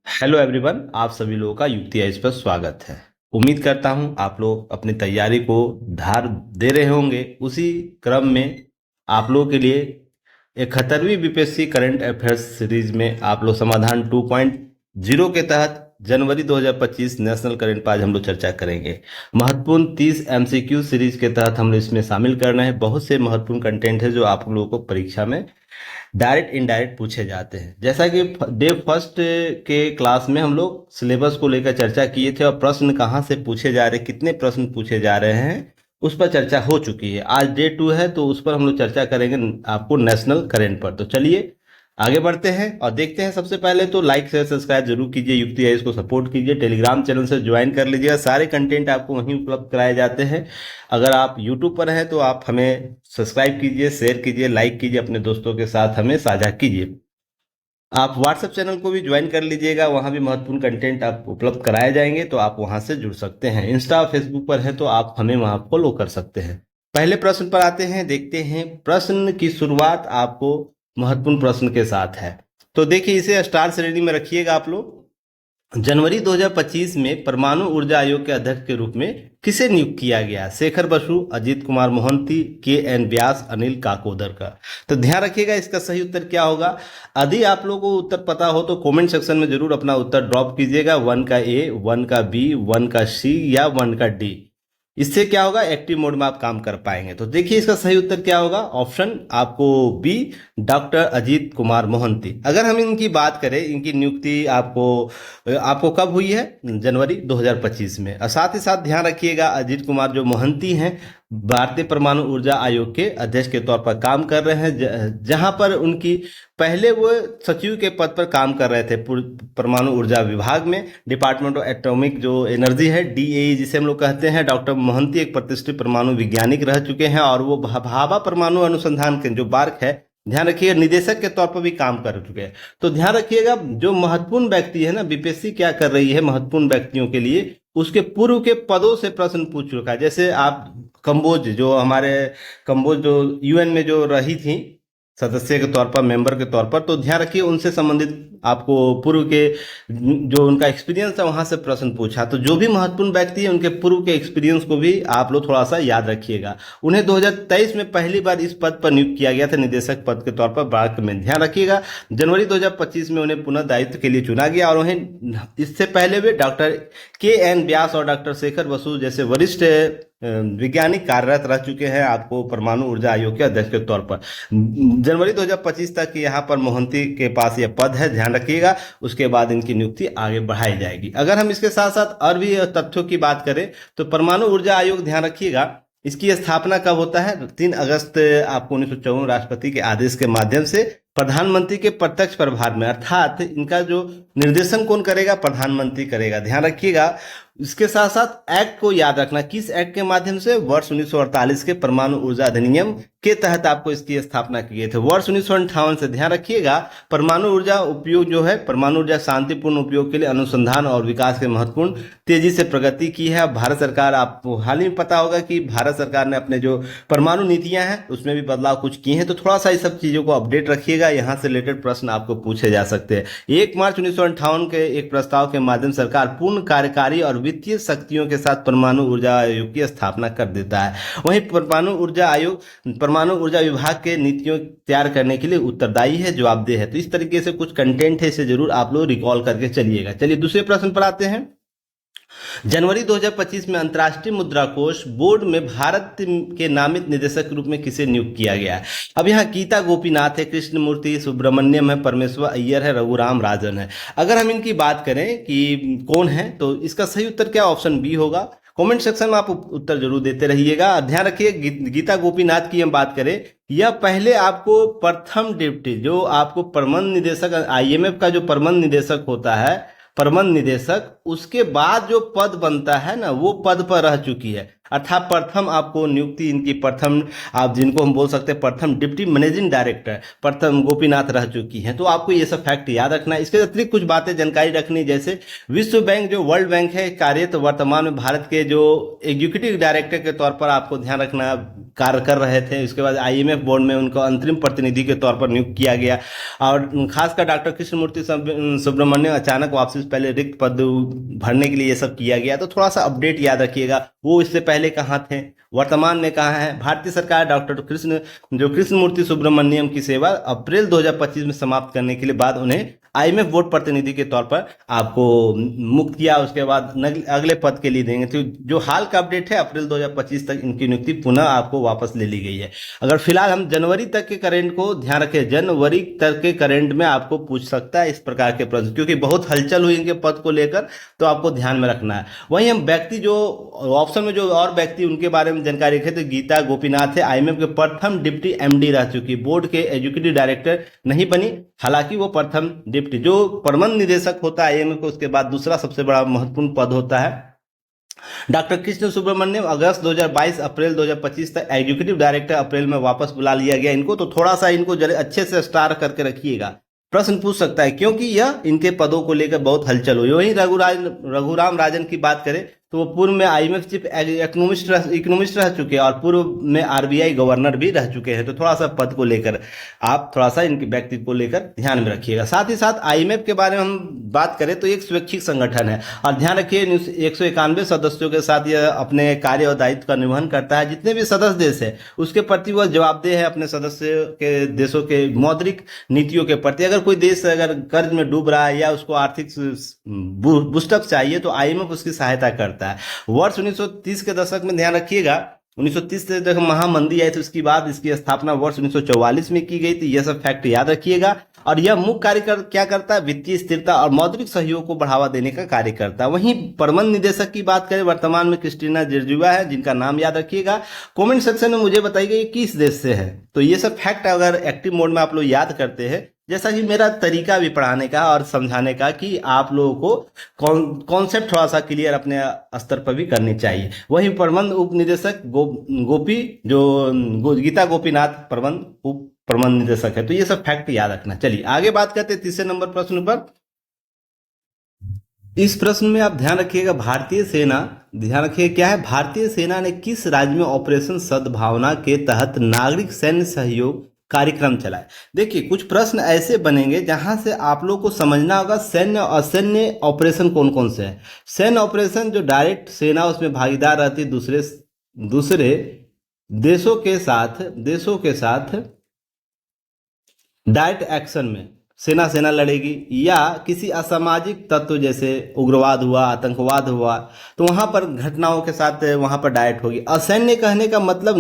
Hello everyone, आप सभी लोगों का युक्ति आइज पर स्वागत है। उम्मीद करता हूं आप लोग अपनी तैयारी को धार दे रहे होंगे। उसी क्रम में आप लोगों के लिए 71वीं बीपीएससी करंट अफेयर्स सीरीज में आप लोग समाधान 2.0 के तहत जनवरी 2025 नेशनल करंट आज हम लोग चर्चा करेंगे। महत्वपूर्ण 30 एमसीक्यू सीरीज के तहत हम लोग इसमें शामिल करना है। बहुत से महत्वपूर्ण कंटेंट है जो आप लोगों को परीक्षा में डायरेक्ट इनडायरेक्ट पूछे जाते हैं। जैसा कि डे फर्स्ट के क्लास में हम लोग सिलेबस को लेकर चर्चा किए थे और प्रश्न कहाँ से पूछे जा रहे हैं, कितने प्रश्न पूछे जा रहे हैं, उस पर चर्चा हो चुकी है। आज डे 2 है तो उस पर हम लोग चर्चा करेंगे आपको नेशनल करंट पर। तो चलिए आगे बढ़ते हैं और देखते हैं। सबसे पहले तो लाइक शेयर सब्सक्राइब जरूर कीजिए, युक्ति है इसको सपोर्ट कीजिए, टेलीग्राम चैनल से ज्वाइन कर लीजिएगा। सारे कंटेंट आपको वहीं उपलब्ध कराए जाते हैं। अगर आप यूट्यूब पर हैं तो आप हमें सब्सक्राइब कीजिए, शेयर कीजिए, लाइक कीजिए, अपने दोस्तों के साथ हमें साझा कीजिए। आप व्हाट्सएप चैनल को भी ज्वाइन कर लीजिएगा, वहां भी महत्वपूर्ण कंटेंट आप उपलब्ध कराए जाएंगे तो आप वहां से जुड़ सकते हैं। इंस्टा फेसबुक पर है तो आप हमें वहां फॉलो कर सकते हैं। पहले प्रश्न पर आते हैं, देखते हैं। प्रश्न की शुरुआत आपको महत्वपूर्ण प्रश्न के साथ है, तो देखिए इसे स्टार श्रेणी में रखिएगा आप लोग। जनवरी 2025 में परमाणु ऊर्जा आयोग के अध्यक्ष के रूप में किसे नियुक्त किया गया? शेखर बसु, अजीत कुमार मोहंती, के एन व्यास, अनिल काकोदर का। तो ध्यान रखिएगा इसका सही उत्तर क्या होगा। यदि आप लोगों को उत्तर पता हो तो कमेंट सेक्शन में जरूर अपना उत्तर ड्रॉप कीजिएगा। 1 का ए, 1 का बी, 1 का सी या 1 का डी। इससे क्या होगा, एक्टिव मोड में आप काम कर पाएंगे। तो देखिए इसका सही उत्तर क्या होगा। ऑप्शन आपको बी, डॉक्टर अजीत कुमार मोहंती। अगर हम इनकी बात करें, इनकी नियुक्ति आपको आपको कब हुई है? जनवरी 2025 में। और साथ ही साथ ध्यान रखिएगा अजीत कुमार जो मोहंती हैं भारतीय परमाणु ऊर्जा आयोग के अध्यक्ष के तौर पर काम कर रहे हैं, जहां पर उनकी पहले वो सचिव के पद पर काम कर रहे थे परमाणु ऊर्जा विभाग में। डिपार्टमेंट ऑफ एटॉमिक जो एनर्जी है, डीएई जिसे हम लोग कहते हैं। डॉक्टर मोहंती एक प्रतिष्ठित परमाणु वैज्ञानिक रह चुके हैं और वो भाभा परमाणु अनुसंधान के जो बार्क है, ध्यान रखिएगा, निदेशक के तौर पर भी काम कर चुके हैं। तो ध्यान रखिएगा जो महत्वपूर्ण व्यक्ति है ना, बीपीएससी क्या कर रही है महत्वपूर्ण व्यक्तियों के लिए, उसके पूर्व के पदों से प्रश्न पूछ चुका है। जैसे आप कंबोज, जो हमारे कंबोज जो यूएन में जो रही थी सदस्य के तौर पर, मेंबर के तौर पर, तो ध्यान रखिए उनसे संबंधित आपको पूर्व के जो उनका एक्सपीरियंस है वहां से प्रश्न पूछा। तो जो भी महत्वपूर्ण व्यक्ति है उनके पूर्व के एक्सपीरियंस को भी आप लोग थोड़ा सा याद रखिएगा। उन्हें 2023 में पहली बार इस पद पर नियुक्त किया गया था, निदेशक पद के तौर पर बार्क में। ध्यान रखिएगा जनवरी 2025 में उन्हें पुनः दायित्व के लिए चुना गया और उन्हें इससे पहले भी डॉक्टर के एन व्यास और डॉक्टर शेखर बसु जैसे वरिष्ठ वैज्ञानिक कार्यरत रह चुके हैं आपको परमाणु ऊर्जा आयोग के अध्यक्ष के तौर पर। जनवरी 2025 तक यहाँ पर मोहंती के पास यह पद है, ध्यान रखिएगा। उसके बाद इनकी नियुक्ति आगे बढ़ाई जाएगी। अगर हम इसके साथ साथ और भी तथ्यों की बात करें तो परमाणु ऊर्जा आयोग, ध्यान रखिएगा, इसकी स्थापना कब होता है? 3 अगस्त आपको 1954 राष्ट्रपति के आदेश के माध्यम से प्रधानमंत्री के प्रत्यक्ष प्रभार में, अर्थात इनका जो निर्देशन कौन करेगा? प्रधानमंत्री करेगा। ध्यान रखिएगा। इसके साथ साथ एक्ट को याद रखना, किस एक्ट के माध्यम से? वर्ष 1948 के परमाणु ऊर्जा अधिनियम के तहत आपको इसकी स्थापना की गई थी। वर्ष 1958 से, ध्यान रखिएगा, परमाणु ऊर्जा उपयोग जो है, परमाणु ऊर्जा शांतिपूर्ण उपयोग के लिए अनुसंधान और विकास के महत्वपूर्ण तेजी से प्रगति की है। भारत सरकार, आपको हाल ही में पता होगा कि भारत सरकार ने अपने जो परमाणु नीतियां हैं उसमें भी बदलाव कुछ किए हैं। तो थोड़ा सा इस सब चीजों को अपडेट रखिएगा, यहाँ से रिलेटेड प्रश्न आपको पूछे जा सकते हैं। 1 मार्च 1958 के एक प्रस्ताव के माध्यम सरकार पूर्ण कार्यकारी और वित्तीय शक्तियों के साथ परमाणु ऊर्जा आयोग की स्थापना कर देता है। वहीं परमाणु ऊर्जा आयोग परमाणु ऊर्जा विभाग के नीतियों तैयार करने के लिए उत्तरदायी है, जवाबदेह है। तो इस तरीके से कुछ कंटेंट है, इसे जरूर आप लोग रिकॉल करके चलिएगा। चलिए दूसरे प्रश्न पर आते हैं। जनवरी 2025 में अंतर्राष्ट्रीय मुद्रा कोष बोर्ड में भारत के नामित निदेशक के रूप में किसे नियुक्त किया गया है? अब यहाँ गीता गोपीनाथ है, कृष्णमूर्ति सुब्रमण्यम है, परमेश्वर अय्यर है, रघुराम राजन है। अगर हम इनकी बात करें कि कौन है, तो इसका सही उत्तर क्या? ऑप्शन बी होगा। कमेंट सेक्शन में आप उत्तर जरूर देते रहिएगा। ध्यान रखिए गीता गोपीनाथ की हम बात करें, यह पहले आपको प्रथम डिप्टी, जो आपको प्रबंध निदेशक, आईएमएफ का जो प्रबंध निदेशक होता है, प्रबंध निदेशक, उसके बाद जो पद बनता है ना, वो पद पर रह चुकी है। अर्थात प्रथम आपको नियुक्ति इनकी, प्रथम आप जिनको हम बोल सकते हैं प्रथम डिप्टी मैनेजिंग डायरेक्टर प्रथम गोपीनाथ रह चुकी हैं। तो आपको ये सब फैक्ट याद रखना है। इसके अतिरिक्त कुछ बातें जानकारी रखनी, जैसे विश्व बैंक जो वर्ल्ड बैंक है कार्यरत वर्तमान में भारत के जो एग्जीक्यूटिव डायरेक्टर के तौर पर आपको ध्यान रखना कार्य कर रहे थे। उसके बाद आईएमएफ बोर्ड में उनको अंतरिम प्रतिनिधि के तौर पर नियुक्त किया गया और खासकर डॉक्टर कृष्णमूर्ति सुब्रमण्यम अचानक वापसी से पहले रिक्त पद भरने के लिए ये सब किया गया। तो थोड़ा सा अपडेट याद रखिएगा, वो इससे पहले कहाँ थे, वर्तमान में कहाँ है। भारतीय सरकार डॉक्टर कृष्णमूर्ति सुब्रमण्यम की सेवा अप्रैल 2025 में समाप्त करने के लिए बाद उन्हें आईएमएफ बोर्ड प्रतिनिधि के तौर पर आपको मुक्त किया। उसके बाद अगले पद के लिए देंगे। तो जो हाल का अपडेट है, अप्रैल 2025 तक इनकी नियुक्ति पुनः आपको वापस ले ली गई है। अगर फिलहाल हम जनवरी तक के करंट को ध्यान रखें, जनवरी तक के करंट में आपको पूछ सकता है इस प्रकार के प्रश्न, क्योंकि बहुत हलचल हुई इनके पद को लेकर, तो आपको ध्यान में रखना है। वहीं हम व्यक्ति जो ऑप्शन में जो और व्यक्ति उनके बारे में जानकारी रखे, तो गीता गोपीनाथ है, आईएमएफ के प्रथम डिप्टी एमडी रह चुकी, बोर्ड के एग्जीक्यूटिव डायरेक्टर नहीं बनी, हालांकि वो प्रथम डिप्टी जो प्रबंध निदेशक होता है आईएमएफ को, उसके बाद दूसरा सबसे बड़ा महत्वपूर्ण पद होता है। डॉक्टर कृष्ण सुब्रमण्यम अगस्त 2022 अप्रैल 2025 तक एग्जीक्यूटिव डायरेक्टर, अप्रैल में वापस बुला लिया गया इनको। तो थोड़ा सा इनको अच्छे से स्टार करके रखिएगा, प्रश्न पूछ सकता है, क्योंकि यह इनके पदों को लेकर बहुत हलचल हुई। वहीं रघुराम राजन की बात करें तो वो पूर्व में आईएमएफ चीफ इकोनॉमिस्ट रह चुके हैं और पूर्व में आरबीआई गवर्नर भी रह चुके हैं। तो थोड़ा सा पद को लेकर आप थोड़ा सा इनके व्यक्तित्व को लेकर ध्यान में रखिएगा। साथ ही साथ आईएमएफ के बारे में हम बात करें तो एक स्वैच्छिक संगठन है और ध्यान रखिए 191 सदस्यों के साथ यह अपने कार्य और दायित्व का निर्वहन करता है। जितने भी सदस्य देश है उसके प्रति वह जवाबदेह है अपने सदस्य के देशों के मौद्रिक नीतियों के प्रति। अगर कोई देश अगर कर्ज में डूब रहा है या उसको आर्थिक बूस्टअप चाहिए तो आईएमएफ उसकी सहायता करता है। वर्ष 1930 के दशक में ध्यान रखिएगा, 1930 से जब महामंदी आई तो उसके बाद इसकी स्थापना वर्ष 1944 में की गई थी। यह सब फैक्ट याद रखिएगा। और यह मुख्य कार्य क्या करता है, वित्तीय स्थिरता और मौद्रिक सहयोग को बढ़ावा देने का कार्य करता है। वहीं प्रबंध निदेशक की बात करें, वर्तमान में क्रिस्टीना जिर्जिवा है, जिनका नाम याद रखिएगा। कमेंट सेक्शन में मुझे बताइएगा ये किस देश से है। तो ये सब फैक्ट अगर एक्टिव मोड में आप लोग याद करते हैं, जैसा कि मेरा तरीका भी पढ़ाने का और समझाने का, कि आप लोगों को कॉन्सेप्ट थोड़ा सा क्लियर अपने स्तर पर भी करनी चाहिए। वहीं प्रबंध उप निदेशक गोपी जो गीता गोपीनाथ प्रबंध उप प्रबंध निदेशक है। तो ये सब फैक्ट याद रखना। चलिए आगे बात करते हैं तीसरे नंबर प्रश्न पर। इस प्रश्न में आप ध्यान रखिएगा, भारतीय सेना, ध्यान रखिए क्या है, भारतीय सेना ने किस राज्य में ऑपरेशन सद्भावना के तहत नागरिक सैन्य सहयोग कार्यक्रम चलाए। देखिए कुछ प्रश्न ऐसे बनेंगे जहां से आप लोग को समझना होगा सैन्य और असैन्य ऑपरेशन कौन कौन से हैं। सैन्य ऑपरेशन जो डायरेक्ट सेना उसमें भागीदार रहती है दूसरे देशों के साथ डायरेक्ट एक्शन में सेना लड़ेगी, या किसी असामाजिक तत्व जैसे उग्रवाद हुआ, आतंकवाद हुआ, तो वहां पर घटनाओं के साथ वहां पर डायरेक्ट होगी। असैन्य कहने का मतलब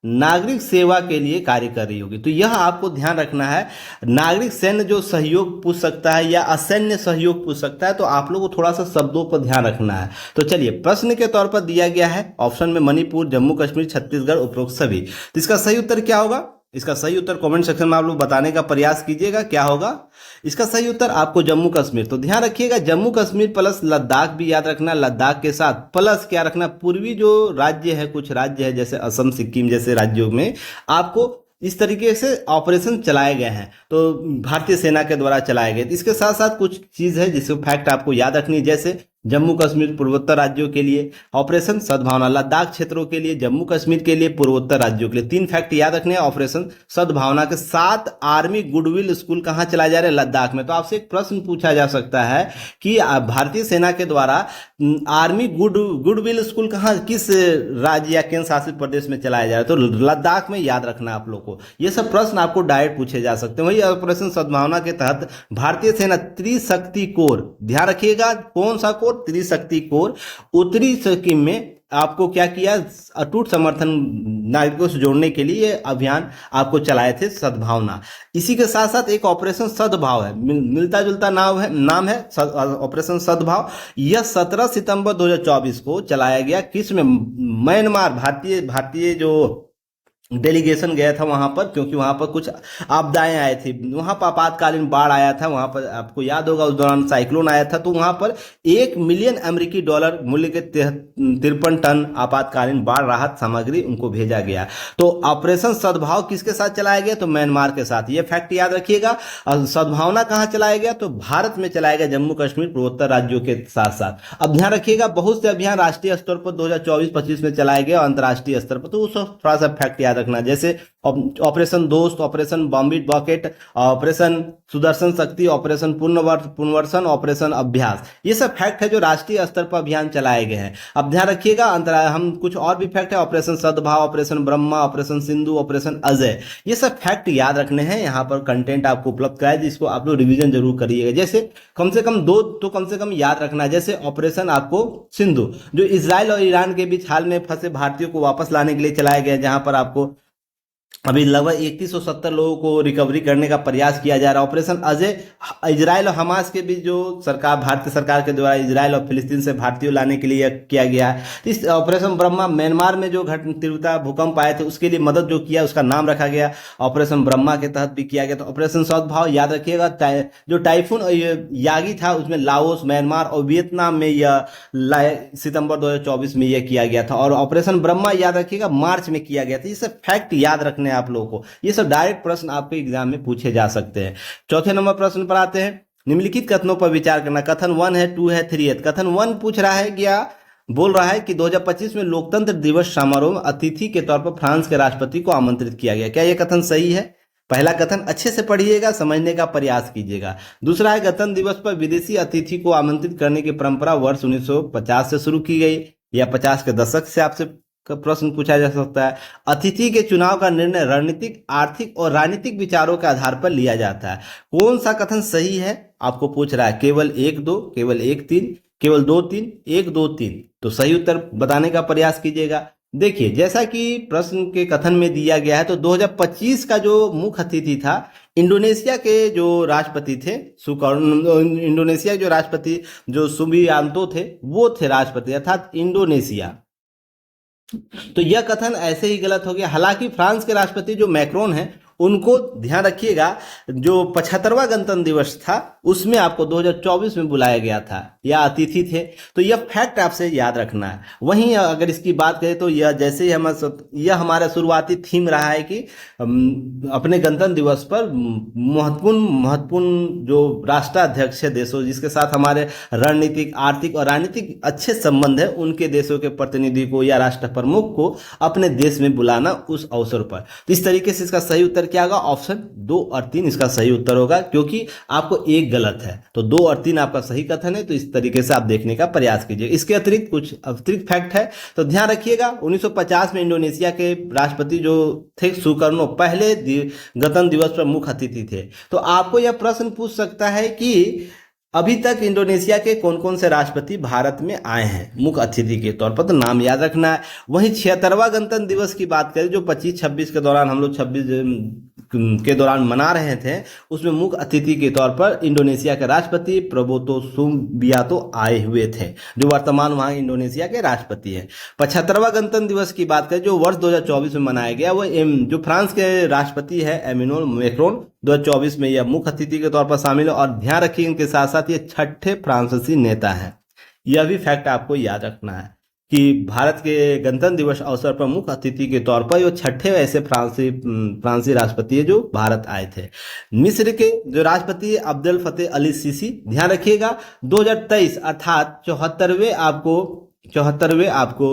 नागरिक सेवा के लिए कार्य कर रही होगी। तो यह आपको ध्यान रखना है। नागरिक सैन्य जो सहयोग पूछ सकता है या असैन्य सहयोग पूछ सकता है, तो आप लोगों को थोड़ा सा शब्दों पर ध्यान रखना है। तो चलिए प्रश्न के तौर पर दिया गया है ऑप्शन में मणिपुर, जम्मू कश्मीर, छत्तीसगढ़, उपरोक्त सभी। तो इसका सही उत्तर क्या होगा? इसका सही उत्तर कमेंट सेक्शन में आप लोग बताने का प्रयास कीजिएगा, क्या होगा इसका सही उत्तर आपको जम्मू कश्मीर। तो ध्यान रखिएगा जम्मू कश्मीर प्लस लद्दाख भी याद रखना, लद्दाख के साथ प्लस क्या रखना, पूर्वी जो राज्य है, कुछ राज्य है जैसे असम, सिक्किम जैसे राज्यों में आपको इस तरीके से ऑपरेशन चलाए गए हैं, तो भारतीय सेना के द्वारा चलाए गए। इसके साथ साथ कुछ चीज है जिसको फैक्ट आपको याद रखनी, जैसे जम्मू कश्मीर पूर्वोत्तर राज्यों के लिए ऑपरेशन सद्भावना, लद्दाख क्षेत्रों के लिए, जम्मू कश्मीर के लिए, पूर्वोत्तर राज्यों के लिए। 3 फैक्ट याद रखने हैं ऑपरेशन सद्भावना के साथ। आर्मी गुडविल स्कूल कहां चलाए जा रहे हैं? लद्दाख में। तो आपसे एक प्रश्न पूछा जा सकता है कि भारतीय सेना के द्वारा आर्मी गुडविल स्कूल कहां, किस राज्य या केंद्र शासित प्रदेश में चलाया जा रहा है? तो लद्दाख में। याद रखना आप लोग को, ये सब प्रश्न आपको डायरेक्ट पूछे जा सकते हैं। वही ऑपरेशन सद्भावना के तहत भारतीय सेना त्रिशक्ति कोर, ध्यान रखिएगा कौन सा कोर? त्रिशक्ति कोर, उत्तरी सिक्किम में आपको क्या किया, अटूट समर्थन नागरिकों से जोड़ने के लिए अभियान आपको चलाए थे सद्भावना। इसी के साथ साथ एक ऑपरेशन सद्भाव है, मिलता जुलता नाम है ऑपरेशन सद्भाव। यह 17 सितंबर 2024 को चलाया गया। किस में? म्यांमार, भारतीय जो डेलीगेशन गया था वहां पर, क्योंकि वहां पर कुछ आपदाएं आई थी, वहां पर आपातकालीन बाढ़ आया था, वहां पर आपको याद होगा उस दौरान साइक्लोन आया था, तो वहां पर 1 मिलियन अमेरिकी डॉलर मूल्य के 53 टन आपातकालीन बाढ़ राहत सामग्री उनको भेजा गया। तो ऑपरेशन सद्भाव किसके साथ चलाया गया? तो म्यांमार के साथ, ये फैक्ट याद रखिएगा। और सद्भावना कहाँ चलाया गया? तो भारत में चलाया गया, जम्मू कश्मीर पूर्वोत्तर राज्यों के साथ साथ। अब ध्यान रखिएगा, बहुत से अभियान राष्ट्रीय स्तर पर 2024-25 में चलाए गए और अंतर्राष्ट्रीय स्तर पर, तो उस थोड़ा सा फैक्ट याद रखना, जैसे ऑपरेशन दोस्त, ऑपरेशन बॉम्बिट बॉकेट, ऑपरेशन सुदर्शन शक्ति, ऑपरेशन पुनर्वसन, ऑपरेशन अभ्यास, ये सब फैक्ट है जो राष्ट्रीय स्तर पर अभियान चलाए गए हैं। अब ध्यान रखिएगा, हम कुछ और भी फैक्ट है, ऑपरेशन सद्भाव, operation Brahma, operation Sindhu, operation Ajay, ये सब फैक्ट याद रखने हैं। यहाँ पर कंटेंट आपको उपलब्ध कराया, जिसको आप लोग रिवीजन जरूर करिएगा। जैसे कम से कम 2 तो कम से कम याद रखना, जैसे ऑपरेशन आपको सिंधु, जो इजराइल और ईरान के बीच हाल में फंसे भारतीयों को वापस लाने के लिए चलाया गया, जहां पर आपको अभी लगभग 3170 लोगों को रिकवरी करने का प्रयास किया जा रहा है। ऑपरेशन अजय, इजराइल और हमास के बीच जो सरकार, भारतीय सरकार के द्वारा इजराइल और फिलिस्तीन से भारतीयों लाने के लिए किया गया है। इस ऑपरेशन ब्रह्मा, म्यांमार में जो तीव्रता भूकंप आए थे उसके लिए मदद जो किया, उसका नाम रखा गया, ऑपरेशन ब्रह्मा के तहत भी किया गया। तो ऑपरेशन सद्भाव याद रखिएगा, जो टाइफून यागी था उसमें लाओस, म्यांमार और वियतनाम में यह सितंबर 2024 में यह किया गया था। और ऑपरेशन ब्रह्मा याद रखिएगा, मार्च में किया गया था। ये सब फैक्ट याद रखने आप लोगों को, ये सब डायरेक्ट प्रश्न आपके एग्जाम में पूछे जा सकते हैं। चौथे नंबर प्रश्न पर आते हैं, निम्नलिखित कथनों पर विचार करना। कथन 1 है, 2 है, 3 है। कथन 1 पूछ रहा है, क्या बोल रहा है कि 2025 में लोकतंत्र दिवस समारोह में अतिथि के तौर पर फ्रांस के राष्ट्रपति को आमंत्रित किया गया। क्या यह कथन सही है? पहला कथन अच्छे से पढ़िएगा, समझने का प्रयास कीजिएगा। दूसरा है, गणतंत्र दिवस पर विदेशी अतिथि को आमंत्रित करने की परंपरा वर्ष 1950 से शुरू की गई, या 50 के दशक से आपसे का प्रश्न पूछा जा सकता है। अतिथि के चुनाव का निर्णय रणनीतिक, आर्थिक और राजनीतिक विचारों के आधार पर लिया जाता है। कौन सा कथन सही है आपको पूछ रहा है? केवल 1-2, केवल 1-3, केवल 2-3, 1-2-3। तो सही उत्तर बताने का प्रयास कीजिएगा। देखिए, जैसा कि प्रश्न के कथन में दिया गया है, तो 2025 का जो मुख्य अतिथि था, इंडोनेशिया के जो राष्ट्रपति थे, इंडोनेशिया के जो राष्ट्रपति जो सुबियांतो थे, वो थे राष्ट्रपति, अर्थात इंडोनेशिया। तो यह कथन ऐसे ही गलत हो गया। हालांकि फ्रांस के राष्ट्रपति जो मैक्रोन हैं, उनको ध्यान रखिएगा, जो 75वां गणतंत्र दिवस था उसमें आपको 2024 में बुलाया गया था, या अतिथि थे। तो यह फैक्ट आपसे याद रखना है। वहीं अगर इसकी बात करें तो यह जैसे ही यह हमारा शुरुआती थीम रहा है कि अपने गणतंत्र दिवस पर महत्वपूर्ण जो राष्ट्राध्यक्ष है देशों, जिसके साथ हमारे रणनीतिक, आर्थिक और राजनीतिक अच्छे संबंध है, उनके देशों के प्रतिनिधि को या राष्ट्र प्रमुख को अपने देश में बुलाना उस अवसर पर। तो इस तरीके से इसका सही उत्तर क्या होगा? ऑप्शन 2 और 3 इसका सही उत्तर होगा, क्योंकि आपको एक गलत है। तो 2 और 3 आपका सही कथन है। तो इस तरीके से आप देखने का प्रयास कीजिए। इसके अतिरिक्त कुछ अतिरिक्त फैक्ट है, तो ध्यान रखिएगा। 1950 में इंडोनेशिया के राष्ट्रपति जो थे सुकर्नो, पहले गणतंत्र दिवस पर मुख्य अतिथि थे। तो आपको यह प्रश्न पूछ सकता है कि अभी तक इंडोनेशिया के कौन कौन से राष्ट्रपति भारत में आए हैं मुख्य अतिथि के तौर पर, तो नाम याद रखना है। वहीं 76वां गणतंत्र दिवस की बात करें, जो 25-26 के दौरान हम लोग 26 के दौरान मना रहे थे, उसमें मुख्य अतिथि के तौर पर इंडोनेशिया के राष्ट्रपति प्रबोतो सुबियांतो आए हुए थे, जो वर्तमान वहां इंडोनेशिया के राष्ट्रपति हैं। 75वां गणतंत्र दिवस की बात करें, जो वर्ष 2024 में मनाया गया, वो जो फ्रांस के राष्ट्रपति है एमेनुएल मैक्रोन, 2024 में यह मुख्य अतिथि के तौर पर शामिल है। और ध्यान रखिए, इनके साथ साथ ये 6ठे फ्रांसीसी नेता हैं। यह भी फैक्ट आपको याद रखना है कि भारत के गणतंत्र दिवस अवसर पर मुख्य अतिथि के तौर पर ये 6ठे ऐसे फ्रांसी राष्ट्रपति है जो भारत आए थे। मिस्र के जो राष्ट्रपति अब्देल फतेह अली सीसी, ध्यान रखिएगा, 2023 अर्थात 74वें आपको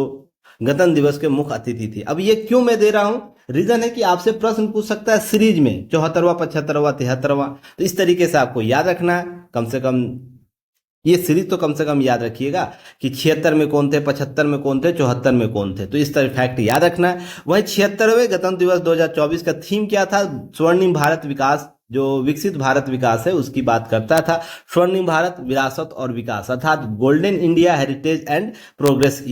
गणतंत्र दिवस के मुख्य अतिथि थे। अब ये क्यों मैं दे रहा हूं? रीजन है कि आपसे प्रश्न पूछ सकता है सीरीज में 74वां, 75वां, 73वां। तो इस तरीके से आपको याद रखना है। कम से कम ये सीरीज तो कम से कम याद रखिएगा कि 76 में कौन थे, 75 में कौन थे, 74 में कौन थे। तो इस तरह फैक्ट याद रखना है। वहीं 76वें गणतंत्र दिवस 2024 का थीम क्या था? स्वर्णिम भारत विकास, जो विकसित भारत विकास है उसकी बात करता था। स्वर्णिम भारत, विरासत और विकास, अर्थात golden India heritage and progress,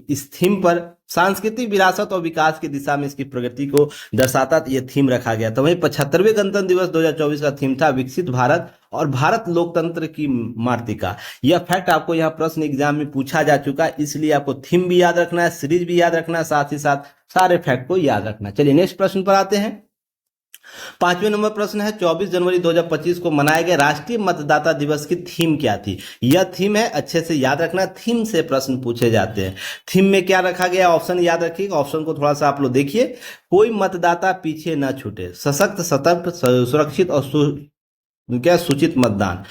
इस थीम पर सांस्कृतिक विरासत और विकास की दिशा में इसकी प्रगति को दर्शाता ये थीम रखा गया था। वहीं 75वें गणतंत्र दिवस 2024 का थीम था विकसित भारत और भारत लोकतंत्र की मार्तिका। यह फैक्ट आपको यहाँ प्रश्न एग्जाम में पूछा जा चुका है, इसलिए आपको थीम भी याद रखना है, सीरीज भी याद रखना है, साथ ही साथ सारे फैक्ट को याद रखना है। चलिए नेक्स्ट प्रश्न पर आते हैं। 5वें नंबर प्रश्न है 24 जनवरी 2025 को मनाए गए राष्ट्रीय मतदाता दिवस की थीम क्या थी? यह थीम है, अच्छे से याद रखना, थीम से प्रश्न पूछे जाते हैं। थीम में क्या रखा गया, ऑप्शन याद रखिएगा, ऑप्शन को थोड़ा सा आप लोग देखिए। कोई मतदाता पीछे न छूटे, सशक्त, सतर्क, सुरक्षित और सूचित मतदान,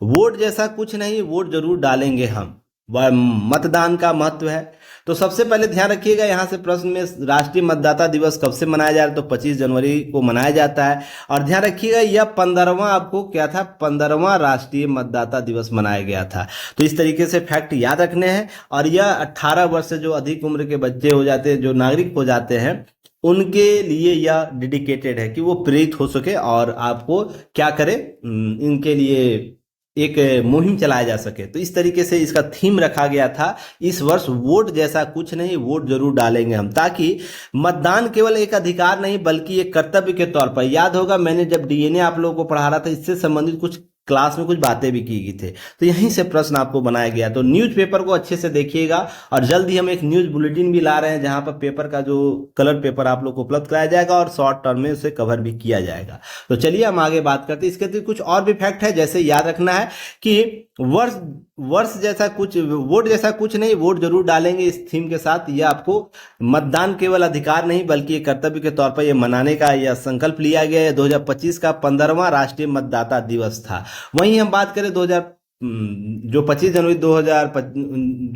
वोट जैसा कुछ नहीं, वोट जरूर डालेंगे हम, मतदान का महत्व है। तो सबसे पहले ध्यान रखिएगा यहाँ से प्रश्न में राष्ट्रीय मतदाता दिवस कब से मनाया जा रहा है, तो 25 जनवरी को मनाया जाता है। और ध्यान रखिएगा यह 15वां आपको क्या था, 15वां राष्ट्रीय मतदाता दिवस मनाया गया था। तो इस तरीके से फैक्ट याद रखने हैं। और यह 18 वर्ष से जो अधिक उम्र के बच्चे हो जाते हैं, जो नागरिक हो जाते हैं, उनके लिए यह डेडिकेटेड है कि वो प्रेरित हो सके और आपको क्या करे, इनके लिए एक मुहिम चलाया जा सके। तो इस तरीके से इसका थीम रखा गया था इस वर्ष, वोट जैसा कुछ नहीं, वोट जरूर डालेंगे हम, ताकि मतदान केवल एक अधिकार नहीं बल्कि एक कर्तव्य के तौर पर। याद होगा मैंने जब डीएनए आप लोगों को पढ़ा रहा था, इससे संबंधित कुछ क्लास में कुछ बातें भी की गई थे, तो यहीं से प्रश्न आपको बनाया गया। तो न्यूज पेपर को अच्छे से देखिएगा, और जल्द ही हम एक न्यूज बुलेटिन भी ला रहे हैं जहां पर पेपर का जो कलर पेपर आप लोग को उपलब्ध कराया जाएगा और शॉर्ट टर्म में उसे कवर भी किया जाएगा। तो चलिए हम आगे बात करते हैं। इसके अतिरिक्त कुछ और भी फैक्ट है, जैसे याद रखना है कि वर्ष जैसा कुछ, वोट जैसा कुछ नहीं, वोट जरूर डालेंगे, इस थीम के साथ यह आपको मतदान केवल अधिकार नहीं बल्कि एक कर्तव्य के तौर पर यह मनाने का यह संकल्प लिया गया है। 2025 का 15वां राष्ट्रीय मतदाता दिवस था। वहीं हम बात करें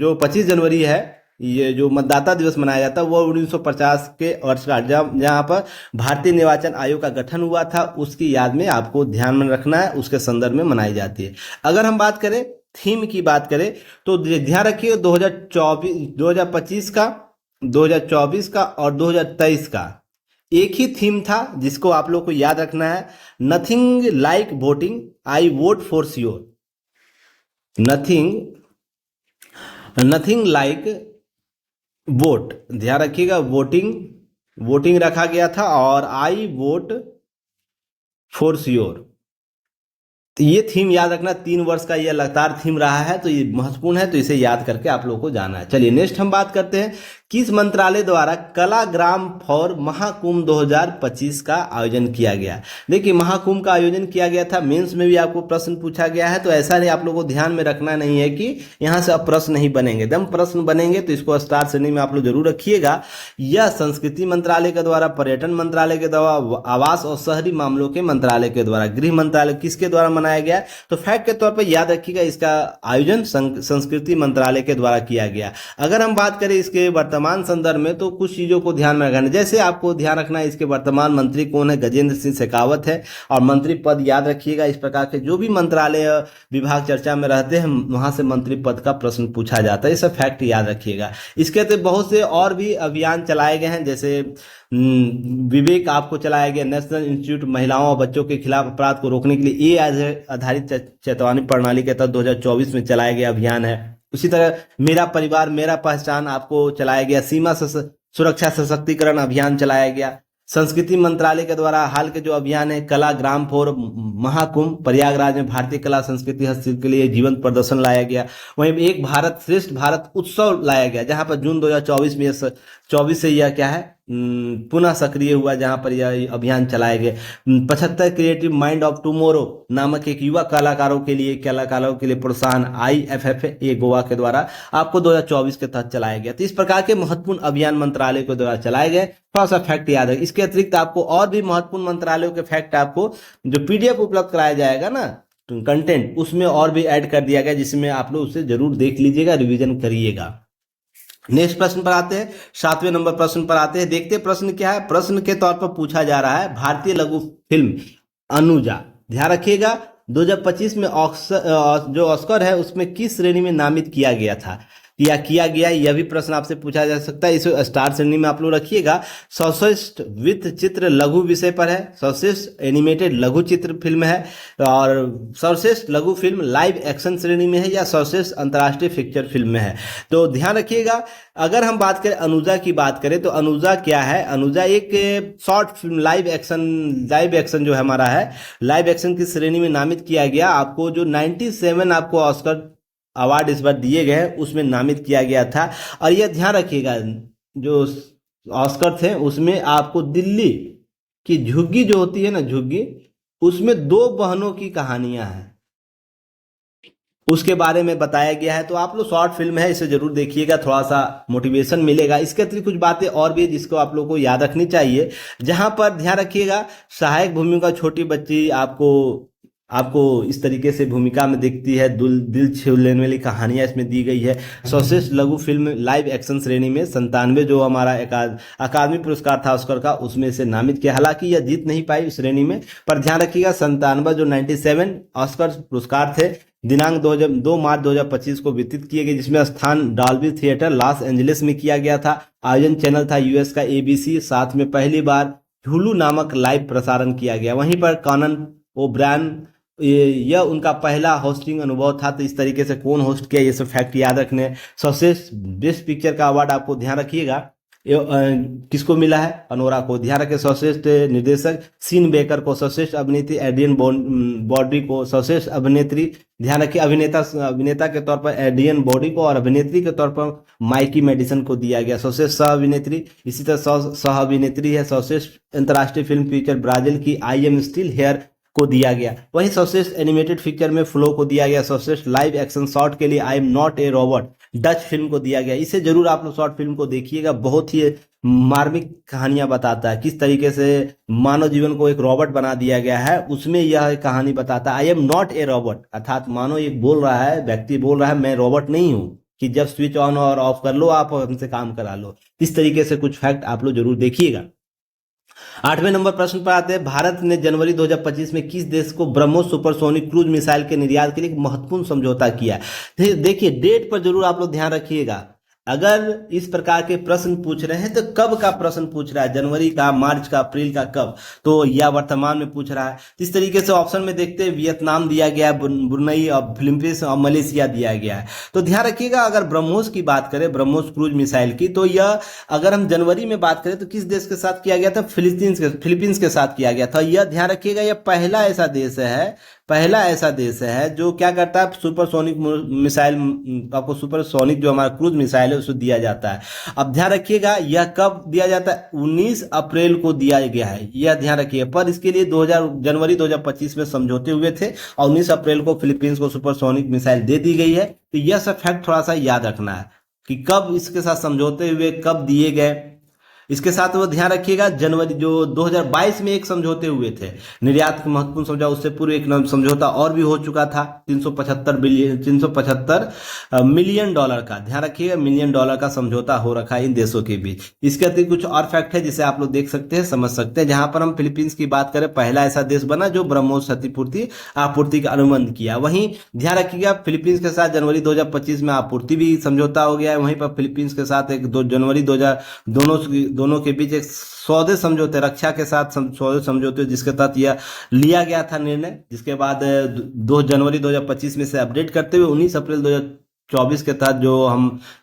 25 जनवरी है, ये जो मतदाता दिवस मनाया जाता है वो 1950 के वर्ष का, जहाँ पर भारतीय निर्वाचन आयोग का गठन हुआ था, उसकी याद में आपको ध्यान में रखना है, उसके संदर्भ में मनाई जाती है। अगर हम बात करें थीम की बात करें तो ध्यान रखिए 2024 का और 2023 का एक ही थीम था, जिसको आप लोग को याद रखना है। Nothing like voting, I vote for sure. Nothing like what, ध्यान रखिएगा, वोटिंग रखा गया था, और आई वोट फॉर श्योर। तो ये थीम याद रखना, 3 वर्ष का ये लगातार थीम रहा है, तो ये महत्वपूर्ण है, तो इसे याद करके आप लोगों को जाना है। चलिए नेक्स्ट हम बात करते हैं, किस मंत्रालय द्वारा कला ग्राम फॉर महाकुंभ 2025 का आयोजन किया गया। देखिए महाकुंभ का आयोजन किया गया था, मेंस में भी आपको प्रश्न पूछा गया है, तो ऐसा नहीं, आप लोगों को ध्यान में रखना नहीं है कि यहाँ से अब प्रश्न नहीं बनेंगे, एकदम प्रश्न बनेंगे, तो इसको स्टार श्रेणी में आप लोग जरूर रखिएगा। यह संस्कृति मंत्रालय के द्वारा, पर्यटन मंत्रालय के द्वारा, आवास और शहरी मामलों के मंत्रालय के द्वारा, गृह मंत्रालय किसके द्वारा मनाया गया। तो फैक्ट के तौर पर याद रखिएगा, इसका आयोजन संस्कृति मंत्रालय के द्वारा किया गया। अगर हम बात करें इसके वर्तमान संदर्भ में, तो कुछ चीजों को ध्यान में रखना, जैसे आपको ध्यान रखना है इसके वर्तमान मंत्री कौन है, गजेंद्र सिंह शेखावत है, और मंत्री पद याद रखिएगा। इस प्रकार के जो भी मंत्रालय विभाग चर्चा में रहते हैं, वहां से मंत्री पद का प्रश्न पूछा जाता है, ये सब फैक्ट याद रखिएगा। इसके अतिरिक्त बहुत से और भी अभियान चलाए गए हैं, जैसे विवेक आपको चलाया गया, नेशनल इंस्टीट्यूट महिलाओं और बच्चों के खिलाफ अपराध को रोकने के लिए ए आधारित चेतावनी प्रणाली के तहत 2024 में चलाया गया अभियान है। उसी तरह मेरा परिवार मेरा पहचान आपको चलाया गया, सीमा सुरक्षा सशक्तिकरण अभियान चलाया गया। संस्कृति मंत्रालय के द्वारा हाल के जो अभियान है कला ग्राम फॉर महाकुंभ, प्रयागराज में भारतीय कला संस्कृति हस्तशिल्प के लिए जीवंत प्रदर्शन लाया गया। वहीं एक भारत श्रेष्ठ भारत उत्सव लाया गया, जहां पर जून 2024 में 24 से यह क्या है पुनः सक्रिय हुआ, जहां पर यह अभियान चलाए गए। 75 क्रिएटिव माइंड ऑफ टुमारो नामक एक युवा कलाकारों के लिए प्रोत्साहन IFFA गोवा के द्वारा आपको 2024 के तहत चलाया गया। तो इस प्रकार के महत्वपूर्ण अभियान मंत्रालय के द्वारा चलाए गए, थोड़ा सा फैक्ट याद है। इसके अतिरिक्त आपको और भी महत्वपूर्ण मंत्रालयों के फैक्ट आपको जो PDF उपलब्ध कराया जाएगा ना कंटेंट, उसमें और भी ऐड कर दिया गया, जिसमें आप लोग उसे जरूर देख लीजिएगा, रिवीजन करिएगा। नेक्स्ट प्रश्न पर आते हैं, 7वें नंबर प्रश्न पर आते हैं। देखते हैं प्रश्न क्या है। प्रश्न के तौर पर पूछा जा रहा है, भारतीय लघु फिल्म अनुजा, ध्यान रखिएगा, 2025 में जो ऑस्कर है उसमें किस श्रेणी में नामित किया गया था। किया गया, यह भी प्रश्न आपसे पूछा जा सकता है। इसे स्टार श्रेणी में आप लोग रखिएगा। सर्वश्रेष्ठ वित्त चित्र लघु विषय पर है, सर्वश्रेष्ठ एनिमेटेड लघु चित्र फिल्म है, और सर्वश्रेष्ठ लघु फिल्म लाइव एक्शन श्रेणी में है, या सर्वश्रेष्ठ अंतर्राष्ट्रीय फीचर फिल्म में है। तो ध्यान रखिएगा। अगर हम बात करें अनुजा की बात करें तो अनुजा क्या है, अनुजा एक शॉर्ट फिल्म लाइव एक्शन जो है हमारा है, लाइव एक्शन की श्रेणी में नामित किया गया। आपको जो 97 आपको ऑस्कर अवार्ड इस बार दिए गए उसमें नामित किया गया था। और यह ध्यान रखिएगा, जो ऑस्कर थे उसमें आपको दिल्ली की झुग्गी जो होती है ना, झुग्गी, उसमें दो बहनों की कहानियां हैं, उसके बारे में बताया गया है। तो आप लोग शॉर्ट फिल्म है, इसे जरूर देखिएगा, थोड़ा सा मोटिवेशन मिलेगा। इसके अतिरिक्त कुछ बातें और भी जिसको आप लोग को याद रखनी चाहिए, जहां पर ध्यान रखिएगा सहायक भूमिका छोटी बच्ची आपको इस तरीके से भूमिका में दिखती है, दिल छू लेने वाली कहानियां इसमें दी गई है। सर्वश्रेष्ठ लघु फिल्म लाइव एक्शन श्रेणी में 97 जो हमारा अकादमी पुरस्कार था ऑस्कर का, उसमें से नामित किया। हालांकि यह जीत नहीं पाई उस श्रेणी में, पर ध्यान रखिएगा 97 जो 97 ऑस्कर पुरस्कार थे दिनांक 2 मार्च 2025 को वितरित किए गए, जिसमें स्थान डॉल्बी थिएटर लॉस एंजलिस में किया गया था। आयोजन चैनल था यूएस का ABC, साथ में पहली बार हुलू नामक लाइव प्रसारण किया गया। वहीं पर कॉनन ओब्रायन, यह उनका पहला होस्टिंग अनुभव था। तो इस तरीके से कौन होस्ट किया, ये सब फैक्ट याद रखने। सर्वश्रेष्ठ बेस्ट पिक्चर का अवार्ड आपको ध्यान रखिएगा किसको मिला है, अनोरा को। ध्यान रखें सर्वश्रेष्ठ निर्देशक सीन बेकर को, सर्वश्रेष्ठ अभिनेत्री एड्रियन बॉडी को, सर्वश्रेष्ठ अभिनेत्री ध्यान रखिए अभिनेता के तौर पर एड्रियन बॉडी को, और अभिनेत्री के तौर पर माइकी मेडिसन को दिया गया। सर्वश्रेष्ठ सह अभिनेत्री, इसी तरह सह अभिनेत्री है सर्वश्रेष्ठ अंतर्राष्ट्रीय फिल्म फीचर ब्राजील की आई एम स्टिल हेयर को दिया गया। वहीं सर्वश्रेष्ठ एनिमेटेड पिक्चर में फ्लो को दिया गया। सर्वश्रेष्ठ लाइव एक्शन शॉर्ट के लिए I am not a robot Dutch film को दिया गया। इसे जरूर आप लोग शॉर्ट फिल्म को देखिएगा, बहुत ही मार्मिक कहानियां बताता है, किस तरीके से मानव जीवन को एक रोबोट बना दिया गया है, उसमें यह कहानी बताता है। I am not a robot, अर्थात मानो एक बोल रहा है, व्यक्ति बोल रहा है मैं रोबोट नहीं हूं कि जब स्विच ऑन और ऑफ कर लो आप हमसे काम करा लो। इस तरीके से कुछ फैक्ट आप लोग जरूर देखिएगा। 8वें नंबर प्रश्न पर आते हैं। भारत ने जनवरी 2025 में किस देश को ब्रह्मोस सुपरसोनिक क्रूज मिसाइल के निर्यात के लिए एक महत्वपूर्ण समझौता किया? देखिए डेट पर जरूर आप लोग ध्यान रखिएगा। अगर इस प्रकार के प्रश्न पूछ रहे हैं तो कब का प्रश्न पूछ रहा है, जनवरी का, मार्च का, अप्रैल का, कब, तो या वर्तमान में पूछ रहा है। इस तरीके से ऑप्शन में देखते हैं वियतनाम दिया गया है, ब्रुनई और फिलीपींस और मलेशिया दिया गया है। तो ध्यान रखिएगा अगर ब्रह्मोस की बात करें, ब्रह्मोस क्रूज मिसाइल की, तो यह अगर हम जनवरी में बात करें तो किस देश के साथ किया गया था? फिलीपींस के साथ किया गया था। यह ध्यान रखिएगा यह पहला ऐसा देश है जो क्या करता है, सुपरसोनिक मिसाइल, आपको सुपरसोनिक जो हमारा क्रूज मिसाइल है उसको दिया जाता है। अब ध्यान रखिएगा यह कब दिया जाता है? 19 अप्रैल को दिया गया है, यह ध्यान रखिए। पर इसके लिए जनवरी 2025 में समझौते हुए थे और 19 अप्रैल को फिलीपींस को सुपरसोनिक मिसाइल दे दी गई है। तो यह सब फैक्ट थोड़ा सा याद रखना है कि कब इसके साथ समझौते हुए, कब दिए गए। इसके साथ वो ध्यान रखिएगा जनवरी जो 2022 में एक समझौते हुए थे, निर्यात के महत्वपूर्ण समझौता, उससे पूर्व एक समझौता और भी हो चुका था $375 मिलियन का। ध्यान रखिएगा मिलियन डॉलर का समझौता हो रखा है इन देशों के बीच। इसके अतिरिक्त कुछ और फैक्ट है जिसे आप लोग देख सकते हैं, समझ सकते हैं। जहां पर हम फिलीपींस की बात करें, पहला ऐसा देश बना जो ब्रह्मोस आपूर्ति का अनुबंध किया। वहीं ध्यान रखिएगा फिलीपींस के साथ जनवरी 2025 में आपूर्ति भी समझौता हो गया है। वहीं पर फिलीपींस के साथ एक जनवरी 2000 दोनों के बीच एक सौदे समझौते, रक्षा के साथ सौदे समझौते, जिसके तहत यह लिया गया था निर्णय। जिसके बाद 2 जनवरी 2025 में से अपडेट करते हुए 19 अप्रैल 2024 के तहत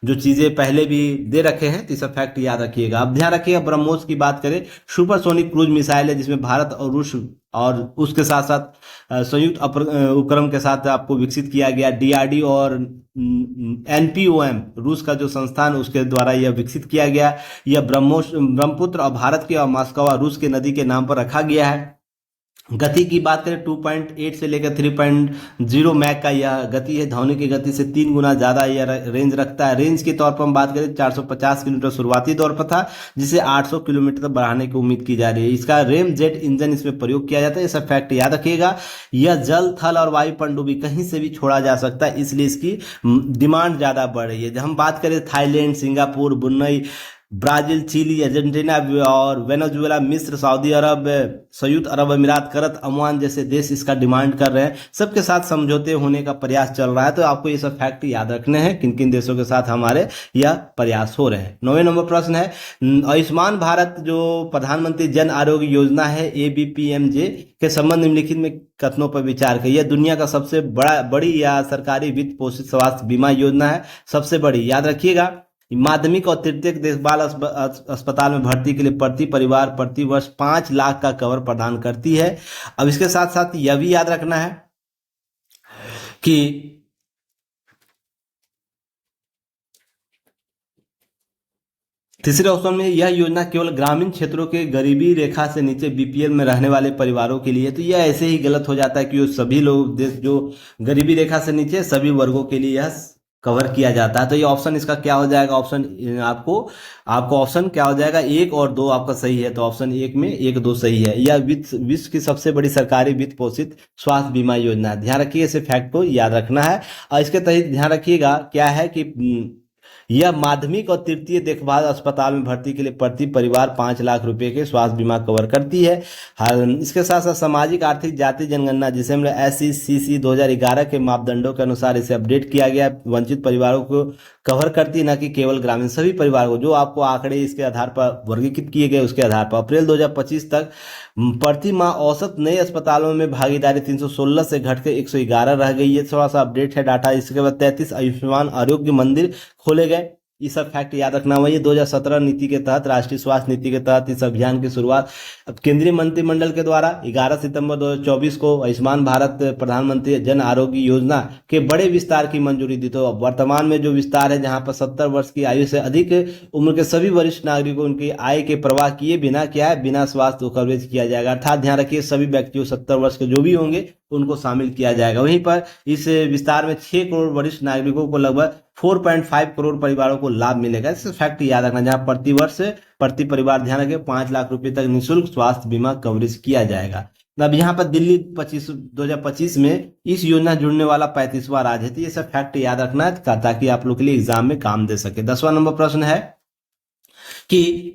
जो चीजें पहले भी दे रखे हैं, तो सब फैक्ट याद रखिएगा। अब ध्यान रखिएगा ब्रह्मोस की बात करें, सुपरसोनिक क्रूज मिसाइल है जिसमें भारत और रूस और उसके साथ साथ संयुक्त उपक्रम के साथ आपको विकसित किया गया। DRDO और NPOM रूस का जो संस्थान उसके द्वारा यह विकसित किया गया। यह ब्रह्मपुत्र और भारत के और मॉस्को रूस के नदी के नाम पर रखा गया है। गति की बात करें 2.8 से लेकर 3.0 मैक का यह गति है। ध्वनि की गति से 3 गुना ज्यादा यह रेंज रखता है। रेंज के तौर पर हम बात करें 450 किलोमीटर शुरुआती दौर पर था, जिसे 800 किलोमीटर तक बढ़ाने की उम्मीद की जा रही है। इसका रेम जेट इंजन इसमें प्रयोग किया जाता है। ये सब फैक्ट याद रखिएगा। यह जल, थल और वायु पनडुब्बी कहीं से भी छोड़ा जा सकता है, इसलिए इसकी डिमांड ज्यादा बढ़ रही है। जब हम बात करें Thailand, Singapore, Brunei, Brazil, Chile, Argentina और वेनेजुएला, मिस्र, सऊदी अरब, संयुक्त अरब अमीरात, करत, ओमान जैसे देश इसका डिमांड कर रहे हैं। सबके साथ समझौते होने का प्रयास चल रहा है। तो आपको ये सब फैक्ट याद रखने हैं, किन किन देशों के साथ हमारे यह प्रयास हो रहे हैं। 9वें नंबर प्रश्न है, आयुष्मान भारत जो प्रधानमंत्री जन आरोग्य योजना है ABPMJ के संबंध निम्नलिखित में कथनों पर विचार करिए। यह दुनिया का सबसे बड़ी या सरकारी वित्त पोषित स्वास्थ्य बीमा योजना है, सबसे बड़ी, याद रखिएगा। माध्यमिक और तृतीयक देखभाल अस्पताल में भर्ती के लिए प्रति परिवार प्रति वर्ष 5 लाख का कवर प्रदान करती है। अब इसके साथ साथ यह भी याद रखना है कि तीसरे ऑप्शन में यह योजना केवल ग्रामीण क्षेत्रों के गरीबी रेखा से नीचे BPL में रहने वाले परिवारों के लिए। तो यह ऐसे ही गलत हो जाता है कि सभी लोग जो गरीबी रेखा से नीचे सभी वर्गों के लिए यह कवर किया जाता है। तो ये ऑप्शन इसका क्या हो जाएगा? ऑप्शन आपको ऑप्शन क्या हो जाएगा? 1 और 2 आपका सही है। तो ऑप्शन 1 में 1, 2 सही है। यह विश्व की सबसे बड़ी सरकारी वित्त पोषित स्वास्थ्य बीमा योजना है। ध्यान रखिए, इसे फैक्ट को याद रखना है। और इसके तहत ध्यान रखिएगा क्या है कि यह माध्यमिक और तृतीय देखभाल अस्पताल में भर्ती के लिए प्रति परिवार 5 लाख रुपए के स्वास्थ्य बीमा कवर करती है। इसके साथ साथ सामाजिक आर्थिक जाति जनगणना, जिसे हम SECC 2011 के मापदंडों के अनुसार इसे अपडेट किया गया, वंचित परिवारों को कवर करती, न कि केवल ग्रामीण, सभी परिवारों को। जो आपको आंकड़े इसके आधार पर वर्गीकृत किए गए उसके आधार पर अप्रैल 2025 तक प्रति माह औसत नए अस्पतालों में भागीदारी 316 से घटकर 111 रह गई है। थोड़ा सा अपडेट है डाटा। इसके बाद 33 आयुष्मान आरोग्य मंदिर खोले गए। ये सब फैक्ट याद रखना हुआ। ये 2017 नीति के तहत, राष्ट्रीय स्वास्थ्य नीति के तहत इस अभियान की शुरुआत केंद्रीय मंत्रिमंडल के द्वारा 11 सितंबर 2024 को आयुष्मान भारत प्रधानमंत्री जन आरोग्य योजना के बड़े विस्तार की मंजूरी दी। तो वर्तमान में जो विस्तार है, जहां पर 70 वर्ष की आयु से अधिक उम्र के सभी वरिष्ठ नागरिकों उनकी आय के प्रवाह किए बिना क्या है, बिना स्वास्थ्य कवरेज किया जाएगा। अर्थात ध्यान रखिए, सभी व्यक्तियों 70 वर्ष के जो भी होंगे उनको शामिल किया जाएगा। वहीं पर इस विस्तार में 6 करोड़ वरिष्ठ नागरिकों को लगभग 4.5 करोड़ परिवारों को लाभ मिलेगा। इस फैक्ट याद रखना, जहां प्रति वर्ष प्रति परिवार, ध्यान रखें, 5 लाख रुपए तक निःशुल्क स्वास्थ्य बीमा कवरेज किया जाएगा। अब यहाँ पर दिल्ली 2025 में इस योजना जुड़ने वाला 35वां राज्य है। तो ये सब फैक्ट याद रखना है ताकि आप लोग के लिए एग्जाम में काम दे सके। 10वां नंबर प्रश्न है कि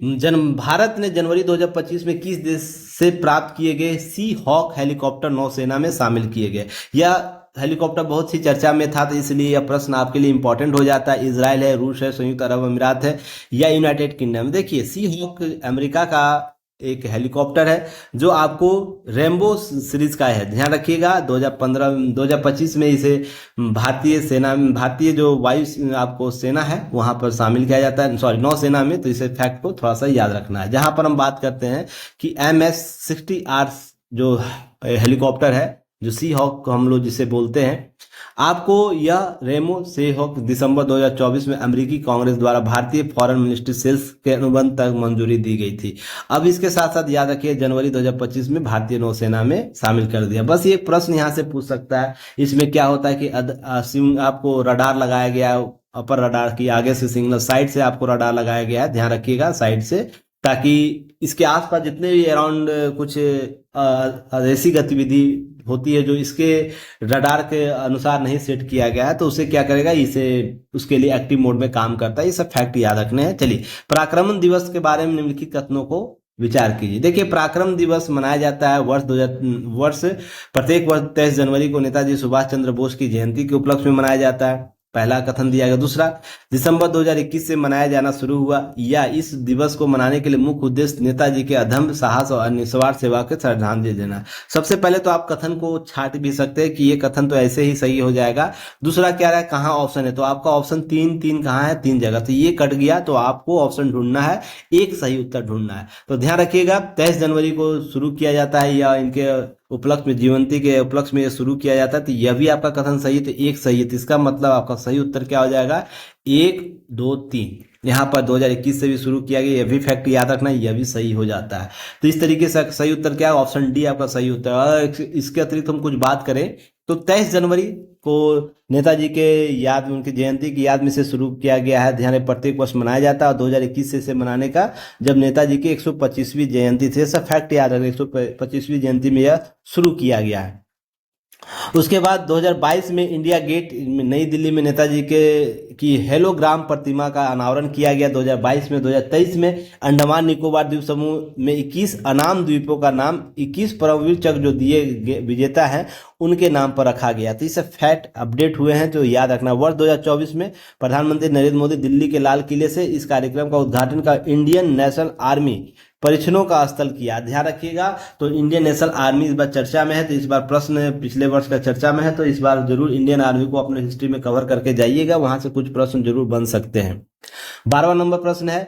भारत ने जनवरी 2025 में किस देश से प्राप्त किए गए सी हॉक हेलीकॉप्टर नौसेना में शामिल किए गए? यह हेलीकॉप्टर बहुत सी चर्चा में था, तो इसलिए यह प्रश्न आपके लिए इंपॉर्टेंट हो जाता है। इजराइल है, रूस है, संयुक्त अरब अमीरात है या यूनाइटेड किंगडम। देखिए, सी हॉक अमेरिका का एक हेलीकॉप्टर है जो आपको रेम्बो सीरीज का है। ध्यान रखिएगा, 2025 में इसे भारतीय जो वायु आपको सेना है वहां पर शामिल किया जाता है, सॉरी नौसेना में। तो इसे फैक्ट को थोड़ा सा याद रखना है। जहां पर हम बात करते हैं कि MS-60R जो हेलीकॉप्टर है, जो सी हॉक हम लोग जिसे बोलते हैं, आपको यह रेमो सी हॉक दिसंबर 2024 में अमेरिकी कांग्रेस द्वारा भारतीय फॉरेन मिनिस्ट्री सेल्स के अनुबंध तक मंजूरी दी गई थी। अब इसके साथ साथ याद रखिए, जनवरी 2025 में भारतीय नौसेना में शामिल कर दिया। बस ये प्रश्न यहाँ से पूछ सकता है, इसमें क्या होता है कि आपको रडार लगाया गया, अपर रडार की आगे से सिग्नल, साइड से आपको रडार लगाया गया है, ध्यान रखिएगा साइड से, ताकि इसके आसपास जितने भी अराउंड कुछ ऐसी गतिविधि होती है जो इसके रडार के अनुसार नहीं सेट किया गया है, तो उसे क्या करेगा, इसे उसके लिए एक्टिव मोड में काम करता है। ये सब फैक्ट याद रखने हैं। चलिए, पराक्रम दिवस के बारे में निम्नलिखित कथनों को विचार कीजिए। देखिए, पराक्रम दिवस मनाया जाता है प्रत्येक वर्ष 23 जनवरी को नेताजी सुभाष चंद्र बोस की जयंती के उपलक्ष्य में मनाया जाता है। पहला कथन दिया गया। दूसरा, दिसंबर 2021 से मनाया जाना शुरू हुआ, या इस दिवस को मनाने के लिए मुख्य उद्देश्य नेताजी के अदम्य साहस और निस्वार्थ सेवा के श्रद्धांजलि देना। सबसे पहले तो आप कथन को छांट भी सकते हैं कि ये कथन तो ऐसे ही सही हो जाएगा। दूसरा क्या रहा, कहाँ ऑप्शन है, तो आपका ऑप्शन 3 कहाँ है, 3 जगह, तो ये कट गया। तो आपको ऑप्शन ढूंढना है, एक सही उत्तर ढूंढना है। तो ध्यान रखिएगा, 23 जनवरी को शुरू किया जाता है, या इनके उपलक्ष्य में, जयंती के उपलक्ष्य में यह शुरू किया जाता है। तो यह भी आपका कथन सही है, तो एक सही है। तो इसका मतलब आपका सही उत्तर क्या हो जाएगा, 1, 2, 3। यहाँ पर 2021 से भी शुरू किया गया, यह भी फैक्ट याद रखना, यह भी सही हो जाता है। तो इस तरीके से सही उत्तर क्या है, ऑप्शन डी आपका सही उत्तर है। और इसके अतिरिक्त हम कुछ बात करें तो 23 जनवरी को नेताजी के याद में, उनकी जयंती की याद में से शुरू किया गया है। ध्यान रहे, प्रत्येक वर्ष मनाया जाता है, और 2021 से इसे मनाने का, जब नेताजी की 125वीं जयंती थी। ऐसा फैक्ट याद रखें, 125वीं जयंती में यह शुरू किया गया है। उसके बाद 2022 में इंडिया गेट नई दिल्ली में नेताजी के की हेलोग्राम प्रतिमा का अनावरण किया गया 2022 में। 2023 में अंडमान निकोबार द्वीप समूह में 21 अनाम द्वीपों का नाम 21 परमवीर चक्र जो दिए विजेता हैं उनके नाम पर रखा गया। तो इससे फैक्ट अपडेट हुए हैं तो याद रखना। वर्ष 2024 में प्रधानमंत्री नरेंद्र मोदी दिल्ली के लाल किले से इस कार्यक्रम का उद्घाटन का इंडियन नेशनल आर्मी परीक्षणों का स्थल किया। ध्यान रखिएगा, तो इंडियन नेशनल आर्मी इस बार चर्चा में है, तो इस बार प्रश्न पिछले वर्ष का चर्चा में है, तो इस बार जरूर इंडियन आर्मी को अपने हिस्ट्री में कवर करके जाइएगा, वहां से कुछ प्रश्न जरूर बन सकते हैं। 12वां नंबर प्रश्न है,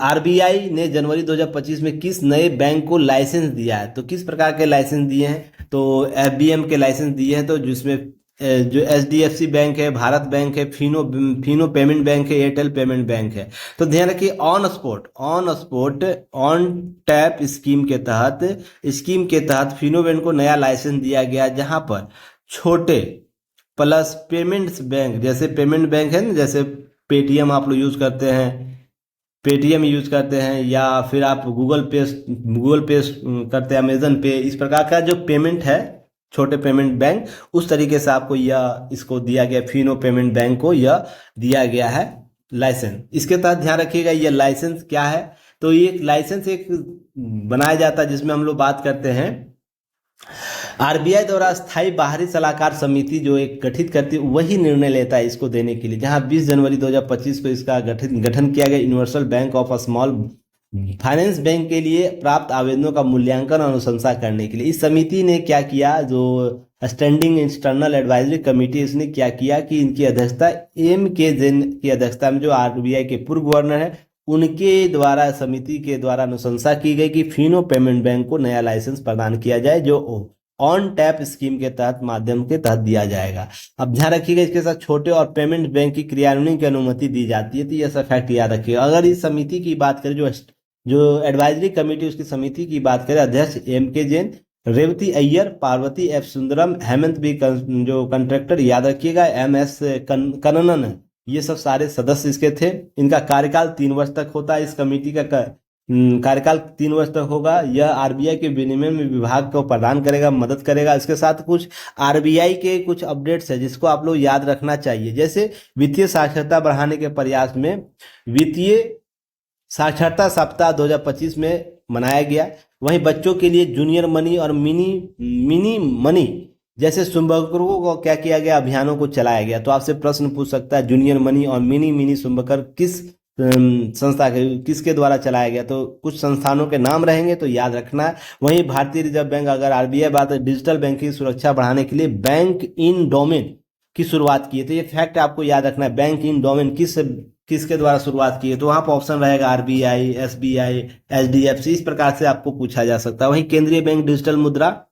आरबीआई ने जनवरी 2025 में किस नए बैंक को लाइसेंस दिया है? तो किस प्रकार के लाइसेंस दिए हैं? तो एफबीएम के लाइसेंस दिए हैं, तो जिसमें जो एचडीएफसी बैंक है, भारत बैंक है, फिनो पेमेंट बैंक है, एयरटेल पेमेंट बैंक है। तो ध्यान रखिए, on spot on tap scheme के तहत फिनो बैंक को नया लाइसेंस दिया गया, जहां पर छोटे प्लस पेमेंट्स बैंक, जैसे पेमेंट बैंक है ना, जैसे पेटीएम आप लोग यूज करते हैं, पेटीएम यूज करते हैं, या फिर आप गूगल पे करते हैं, अमेजन पे, इस प्रकार का जो पेमेंट है छोटे पेमेंट बैंक, उस तरीके से आपको यह इसको दिया गया, फिनो पेमेंट बैंक को यह दिया गया है लाइसेंस। इसके तहत ध्यान रखिएगा, यह लाइसेंस क्या है? तो ये लाइसेंस एक बनाया जाता है जिसमें हम लोग बात करते हैं आरबीआई द्वारा स्थायी बाहरी सलाहकार समिति जो एक गठित करती है वही निर्णय लेता है इसको देने के लिए, जहां 20 जनवरी 2025 को इसका गठन किया गया। Universal bank of small finance bank के लिए प्राप्त आवेदनों का मूल्यांकन और अनुशंसा करने के लिए इस समिति ने क्या किया, जो स्टैंडिंग इंटरनल एडवाइजरी कमेटी, इसने क्या किया कि इनकी अध्यक्षता एम के जैन की अध्यक्षता में, जो आरबीआई के पूर्व गवर्नर है, उनके द्वारा समिति के द्वारा अनुशंसा की गई कि फिनो पेमेंट बैंक को नया लाइसेंस प्रदान किया जाए, जो ऑन टैप स्कीम के तहत माध्यम के तहत दिया जाएगा। अब ध्यान रखिएगा, इसके साथ छोटे और पेमेंट बैंक की क्रियान्वयन की अनुमति दी जाती है, तो यह सब फैक्ट याद रखिएगा। अगर इस समिति की बात करें, जो एडवाइजरी कमेटी उसकी समिति की बात करें, अध्यक्ष एम के जैन, रेवती अय्यर, पार्वती एफ सुंदरम, हेमंत बी जो कंट्रैक्टर, याद रखिएगा, एम एस कन्नन, ये सब सारे सदस्य इसके थे। इनका कार्यकाल 3 वर्ष तक होता है। इस कमेटी का कार्यकाल 3 वर्ष तक होगा। यह आरबीआई के विनियमन में विभाग को प्रदान करेगा, मदद करेगा। इसके साथ कुछ आरबीआई के कुछ अपडेट्स है जिसको आप लोग याद रखना चाहिए, जैसे वित्तीय साक्षरता बढ़ाने के प्रयास में वित्तीय साक्षरता सप्ताह 2025 में मनाया गया। वहीं बच्चों के लिए जूनियर मनी और मिनी मनी जैसे शुभंकरों को क्या किया गया, अभियानों को चलाया गया। तो आपसे प्रश्न पूछ सकता है, जूनियर मनी और मिनी शुभंकर किस संस्था के किसके द्वारा चलाया गया? तो कुछ संस्थानों के नाम रहेंगे, तो याद रखना है। वहीं भारतीय रिजर्व बैंक, अगर आरबीआई बात है, डिजिटल बैंकिंग सुरक्षा बढ़ाने के लिए बैंक इन डोमेन की शुरुआत की है। तो ये फैक्ट आपको याद रखना है, बैंक इन डोमेन किसके द्वारा शुरुआत की है? तो वहां पर ऑप्शन रहेगा आरबीआई, एसबीआई, एचडीएफसी, इस प्रकार से आपको पूछा जा सकता है। वहीं केंद्रीय बैंक डिजिटल मुद्रा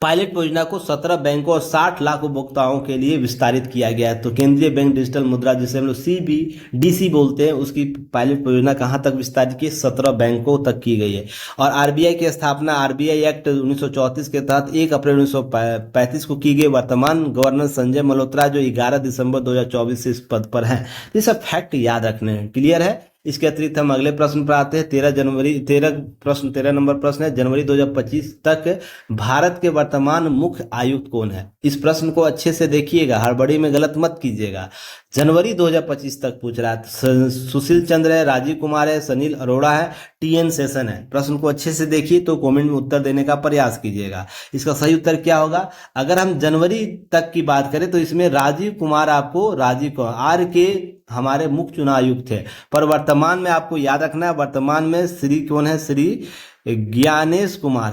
पायलट परियोजना को 17 बैंकों और 60 लाख उपभोक्ताओं के लिए विस्तारित किया गया है। तो केंद्रीय बैंक डिजिटल मुद्रा, जिसे हम लोग सीबीडीसी बोलते हैं, उसकी पायलट परियोजना कहां तक विस्तारित की? 17 बैंकों तक की गई है। और आरबीआई की स्थापना आरबीआई एक्ट 1934 के तहत 1 अप्रैल 1935 को की गई। वर्तमान गवर्नर संजय मल्होत्रा जो 11 दिसंबर 2024 से इस पद पर है। ये सब फैक्ट याद रखने हैं, क्लियर है। इसके अतिरिक्त हम अगले प्रश्न पर आते हैं। 13 नंबर प्रश्न है, जनवरी 2025 तक भारत के वर्तमान मुख्य आयुक्त कौन है? इस प्रश्न को अच्छे से देखिएगा, हड़बड़ी में गलत मत कीजिएगा। जनवरी 2025 तक पूछ रहा है। सुशील चंद्र है, राजीव कुमार है, सनील अरोड़ा है, टीएन शेषन है। प्रश्न को अच्छे से देखिए तो कमेंट में उत्तर देने का प्रयास कीजिएगा। इसका सही उत्तर क्या होगा? अगर हम जनवरी तक की बात करें तो इसमें राजीव कुमार आर के हमारे मुख्य चुनाव आयुक्त थे। पर वर्तमान में आपको याद रखना है, वर्तमान में श्री कौन है? श्री ज्ञानेश कुमार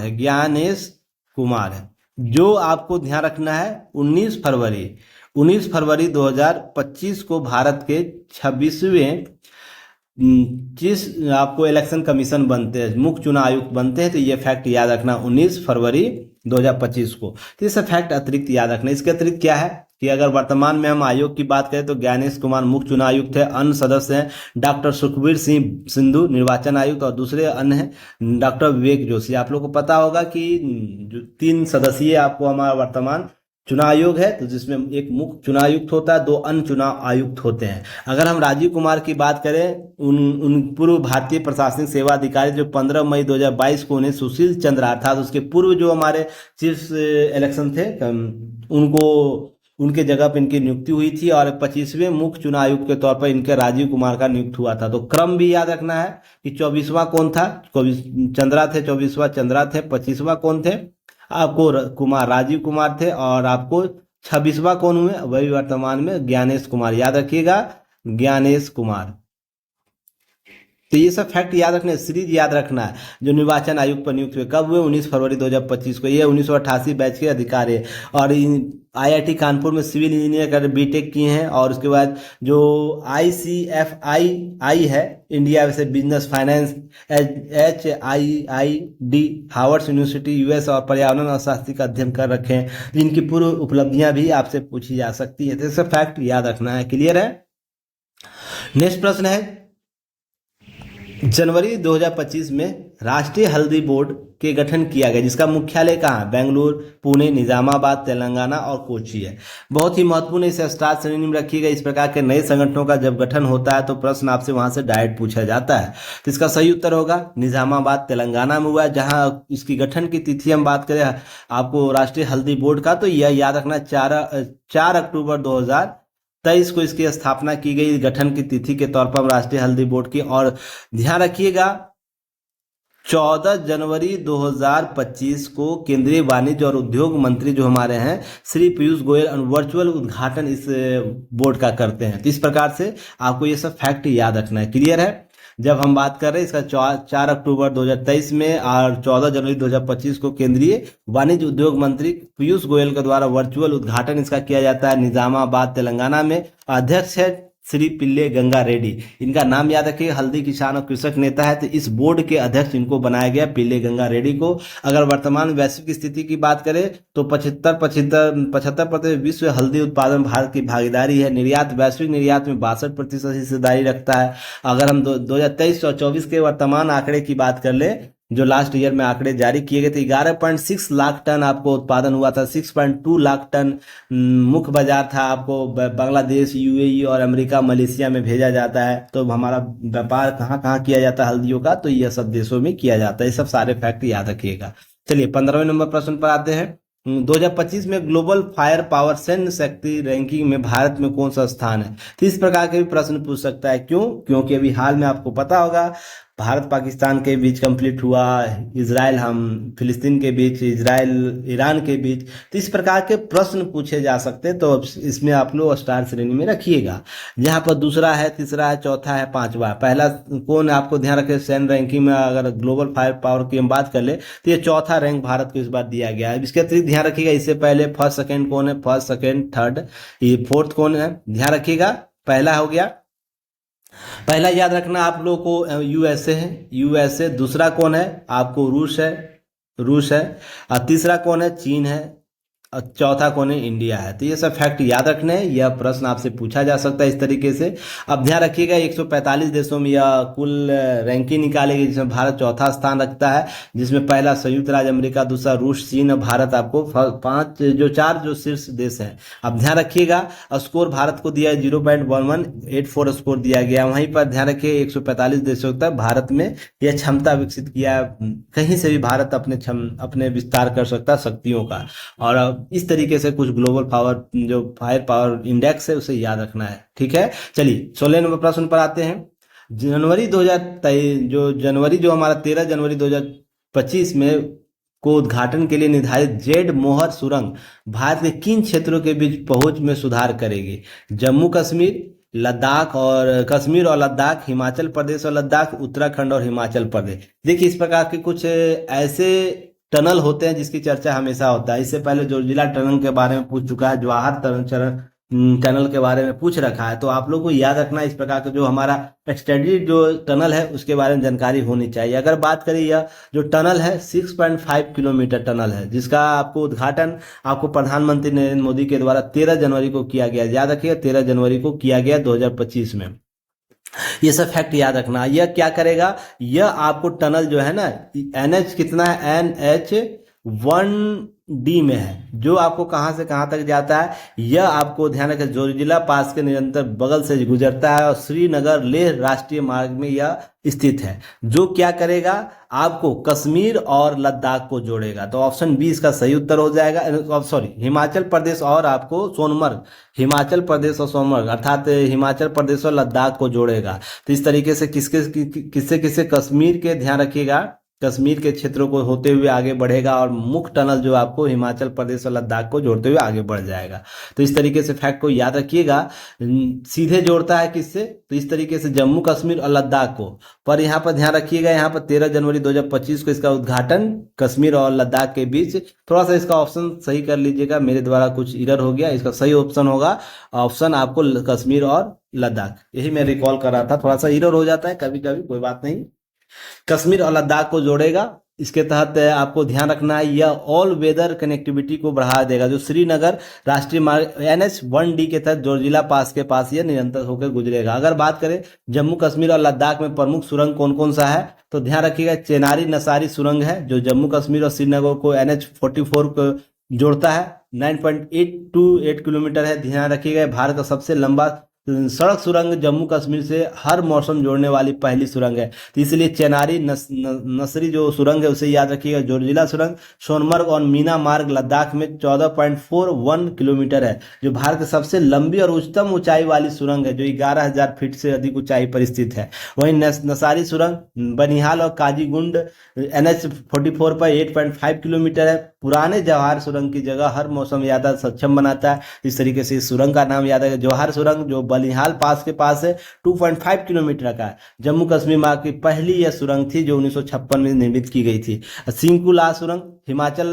है, जो आपको ध्यान रखना है। 19 फरवरी 2025 को भारत के 26वें जिस आपको इलेक्शन कमीशन बनते हैं, मुख्य चुनाव आयुक्त बनते हैं, तो ये फैक्ट याद रखना 19 फरवरी 2025 को। तो ये फैक्ट अतिरिक्त याद रखना। इसके अतिरिक्त क्या है कि अगर वर्तमान में हम आयोग की बात करें तो ज्ञानेश कुमार मुख्य चुनाव आयुक्त है। अन्य सदस्य हैं डॉक्टर सुखबीर सिंह सिंधु निर्वाचन आयुक्त, और दूसरे अन्य हैं डॉक्टर विवेक जोशी। आप लोग को पता होगा कि जो 3 सदस्यीय आपको हमारा वर्तमान चुनाव आयोग है, तो जिसमें एक मुख्य चुनाव आयुक्त होता है, दो अन्य चुनाव आयुक्त होते हैं। अगर हम राजीव कुमार की बात करें, उन पूर्व भारतीय प्रशासनिक सेवा अधिकारी जो 15 मई 2022 को उन्हें सुशील चंद्र अर्थात उसके पूर्व जो हमारे चीफ इलेक्शन थे, उनको उनके जगह पर इनकी नियुक्ति हुई थी, और 25वें मुख्य चुनाव आयुक्त के तौर पर इनके राजीव कुमार का नियुक्त हुआ था। तो क्रम भी याद रखना है कि 24वां कौन था, 24 चंद्रा थे, 24वां चंद्रा थे, 25वां कौन थे, आपको कुमार राजीव कुमार थे, और आपको 26वां कौन हुए, वही वर्तमान में ज्ञानेश कुमार, याद रखिएगा, ज्ञानेश कुमार। तो ये सब फैक्ट याद रखने, सीरीज याद रखना है। जो निर्वाचन आयुक्त पर नियुक्त हुए कब हुए, 19 फरवरी 2025 को। ये 1988 बैच के अधिकारी है, और आईआईटी कानपुर में सिविल इंजीनियर कर बीटेक किए हैं। और उसके बाद जो ICFI है, इंडिया से business finance, HIID Harvard university US, और पर्यावरण और शास्त्री का अध्ययन कर रखे हैं। इनकी पूर्व उपलब्धियां भी आपसे पूछी जा सकती है, तो ये सब फैक्ट याद रखना है। क्लियर है। नेक्स्ट प्रश्न है, जनवरी 2025 में राष्ट्रीय हल्दी बोर्ड के गठन किया गया, जिसका मुख्यालय कहाँ, बेंगलुरु, पुणे, निजामाबाद, तेलंगाना और कोची है। बहुत ही महत्वपूर्ण, इसे स्टार श्रेणी में रखिएगा। इस प्रकार के नए संगठनों का जब गठन होता है तो प्रश्न आपसे वहां से डायरेक्ट पूछा जाता है। तो इसका सही उत्तर होगा निजामाबाद, तेलंगाना में हुआ है। जहां इसकी गठन की तिथि हम बात करें आपको राष्ट्रीय हल्दी बोर्ड का, तो यह याद रखना, 4 अक्टूबर 2023 को इसकी स्थापना की गई, गठन की तिथि के तौर पर राष्ट्रीय हल्दी बोर्ड की। और ध्यान रखिएगा, 14 जनवरी 2025 को केंद्रीय वाणिज्य और उद्योग मंत्री जो हमारे हैं श्री पीयूष गोयल वर्चुअल उद्घाटन इस बोर्ड का करते हैं। तो इस प्रकार से आपको ये सब फैक्ट याद रखना है। क्लियर है। जब हम बात कर रहे हैं इसका 4 अक्टूबर 2023 में और 14 जनवरी 2025 को केंद्रीय वाणिज्य उद्योग मंत्री पीयूष गोयल के द्वारा वर्चुअल उद्घाटन इसका किया जाता है निजामाबाद, तेलंगाना में। अध्यक्ष है श्री पिल्ले गंगा रेड्डी। इनका नाम याद रखिए, हल्दी किसान और कृषक नेता है, तो इस बोर्ड के अध्यक्ष इनको बनाया गया, पिल्ले गंगा रेड्डी को। अगर वर्तमान वैश्विक स्थिति की बात करें तो 75% विश्व हल्दी उत्पादन भारत की भागीदारी है। निर्यात, वैश्विक निर्यात में 62% हिस्सेदारी रखता है। अगर हम 2023 और 24 के वर्तमान आंकड़े की बात कर ले, जो लास्ट ईयर में आंकड़े जारी किए गए थे, 11.6 लाख टन आपको उत्पादन हुआ था। 6.2 लाख टन मुख्य बाजार था। आपको बांग्लादेश, UAE और अमेरिका, मलेशिया में भेजा जाता है। तो हमारा व्यापार कहाँ कहाँ किया जाता है हल्दियों का, तो यह सब देशों में किया जाता है। ये सब सारे फैक्ट याद रखिएगा। चलिए 15वें नंबर प्रश्न पर आते हैं। 2025 में ग्लोबल फायर पावर सैन्य शक्ति रैंकिंग में भारत में कौन सा स्थान है। तो इस प्रकार के भी प्रश्न पूछ सकता है। क्यों? क्योंकि अभी हाल में आपको पता होगा भारत पाकिस्तान के बीच कंप्लीट हुआ, इजराइल फिलिस्तीन के बीच, इजराइल ईरान के बीच। तो इस प्रकार के प्रश्न पूछे जा सकते हैं, तो इसमें आप लोग स्टार श्रेणी में रखिएगा। यहाँ पर दूसरा है, तीसरा है, चौथा है, पांचवा। पहला कौन है आपको ध्यान रखें, सैन्य रैंकिंग में अगर ग्लोबल फायर पावर की हम बात कर ले तो ये चौथा रैंक भारत को इस बार दिया गया है। इसके अतिरिक्त ध्यान रखिएगा, इससे पहले फर्स्ट सेकेंड कौन है, फर्स्ट सेकेंड थर्ड, ये फोर्थ कौन है, ध्यान रखिएगा। पहला हो गया, पहला याद रखना आप लोगों को USA है, USA। दूसरा कौन है आपको, रूस है। और तीसरा कौन है, चीन है। और चौथा कौन है, इंडिया है। तो ये सब फैक्ट याद रखने हैं। यह प्रश्न आपसे पूछा जा सकता है इस तरीके से। अब ध्यान रखिएगा 145 देशों में यह कुल रैंकिंग निकालेगी, जिसमें भारत चौथा स्थान रखता है, जिसमें पहला संयुक्त राज्य अमेरिका, दूसरा रूस, चीन और भारत आपको चार जो शीर्ष देश हैं। अब ध्यान रखिएगा स्कोर भारत को दिया है 0.1184 स्कोर दिया गया। वहीं पर ध्यान रखिए 145 देशों तक भारत में यह क्षमता विकसित किया, कहीं से भी भारत अपने विस्तार कर सकता शक्तियों का। और इस तरीके से कुछ ग्लोबल पावर जो फायर पावर इंडेक्स है उसे याद रखना है। ठीक है। चलिए 16 नंबर प्रश्न पर आते हैं। जनवरी जो हमारा 13 जनवरी 2025 में को उद्घाटन के लिए निर्धारित जेड मोहर सुरंग भारत के किन क्षेत्रों के बीच पहुंच में सुधार करेगी। जम्मू कश्मीर, लद्दाख और कश्मीर और लद्दाख, हिमाचल प्रदेश और लद्दाख, उत्तराखंड और हिमाचल प्रदेश। देखिए इस प्रकार के कुछ ऐसे टनल होते हैं जिसकी चर्चा हमेशा होता है। इससे पहले जोजिला टनल के बारे में पूछ चुका है, जवाहर टनल के बारे में पूछ रखा है। तो आप लोग को याद रखना इस प्रकार का जो हमारा एक्सटेंडेड जो टनल है उसके बारे में जानकारी होनी चाहिए। अगर बात करें यह जो टनल है 6.5 किलोमीटर टनल है, जिसका आपको उद्घाटन आपको प्रधानमंत्री नरेंद्र मोदी के द्वारा 13 जनवरी को किया गया। याद रखिए 13 जनवरी को किया गया 2025 में। ये सब फैक्ट याद रखना। यह क्या करेगा, यह आपको टनल जो है ना, NH कितना है, NH 1D में है, जो आपको कहाँ से कहाँ तक जाता है यह आपको ध्यान रखें। जोजिला पास के निरंतर बगल से गुजरता है और श्रीनगर लेह राष्ट्रीय मार्ग में यह स्थित है, जो क्या करेगा, आपको कश्मीर और लद्दाख को जोड़ेगा। तो ऑप्शन बी इसका सही उत्तर हो जाएगा। सॉरी, हिमाचल प्रदेश और आपको सोनमर्ग, हिमाचल प्रदेश और सोनमर्ग अर्थात हिमाचल प्रदेश और लद्दाख को जोड़ेगा। तो इस तरीके से किससे किससे कश्मीर के, ध्यान रखिएगा, कश्मीर के क्षेत्रों को होते हुए आगे बढ़ेगा और मुख्य टनल जो आपको हिमाचल प्रदेश और लद्दाख को जोड़ते हुए आगे बढ़ जाएगा। तो इस तरीके से फैक्ट को याद रखिएगा। सीधे जोड़ता है किससे, तो इस तरीके से जम्मू कश्मीर और लद्दाख को। पर यहाँ पर ध्यान रखिएगा, यहाँ पर 13 जनवरी 2025 को इसका उद्घाटन कश्मीर और लद्दाख के बीच। थोड़ा सा इसका ऑप्शन सही कर लीजिएगा, मेरे द्वारा कुछ इरर हो गया। इसका सही ऑप्शन होगा ऑप्शन आपको कश्मीर और लद्दाख, यही मैं रिकॉल कर रहा था। थोड़ा सा इरर हो जाता है कभी कभी, कोई बात नहीं। कश्मीर और लद्दाख को जोड़ेगा। इसके तहत आपको ध्यान रखना है यह ऑल वेदर कनेक्टिविटी को बढ़ा देगा। जो श्रीनगर राष्ट्रीय मार्ग NH1D के तहत जोजिला पास के पास यह निरंतर होकर गुजरेगा। अगर बात करें जम्मू कश्मीर और लद्दाख में प्रमुख सुरंग कौन कौन सा है, तो ध्यान रखिएगा चेनारी नसारी सुरंग है, जो जम्मू कश्मीर और श्रीनगर को NH44 को जोड़ता है। 9.828 किलोमीटर है। ध्यान रखिएगा भारत का सबसे लंबा सड़क सुरंग जम्मू कश्मीर से हर मौसम जोड़ने वाली पहली सुरंग है। तो इसलिए चेनारी नसरी जो सुरंग है उसे याद रखिएगा। जोजिला सुरंग सोनमर्ग और मीना मार्ग लद्दाख में 14.41 किलोमीटर है, जो भारत की सबसे लंबी और उच्चतम ऊंचाई वाली सुरंग है, जो 11,000 फीट से अधिक ऊंचाई पर स्थित है। वहीं नसारी सुरंग बनिहाल और काजीगुंड NH44 पर 8.5 किलोमीटर है। पुराने जवाहर सुरंग की जगह हर मौसम यातायात सक्षम बनाता है। इस तरीके से इस सुरंग का नाम याद है। जवाहर सुरंग जो बनिहाल पास के पास है 2.5 किलोमीटर का है। जम्मू कश्मीर में की पहली यह सुरंग थी जो 1956 में निर्मित की गई थी। सिंकुला सुरंग हिमाचल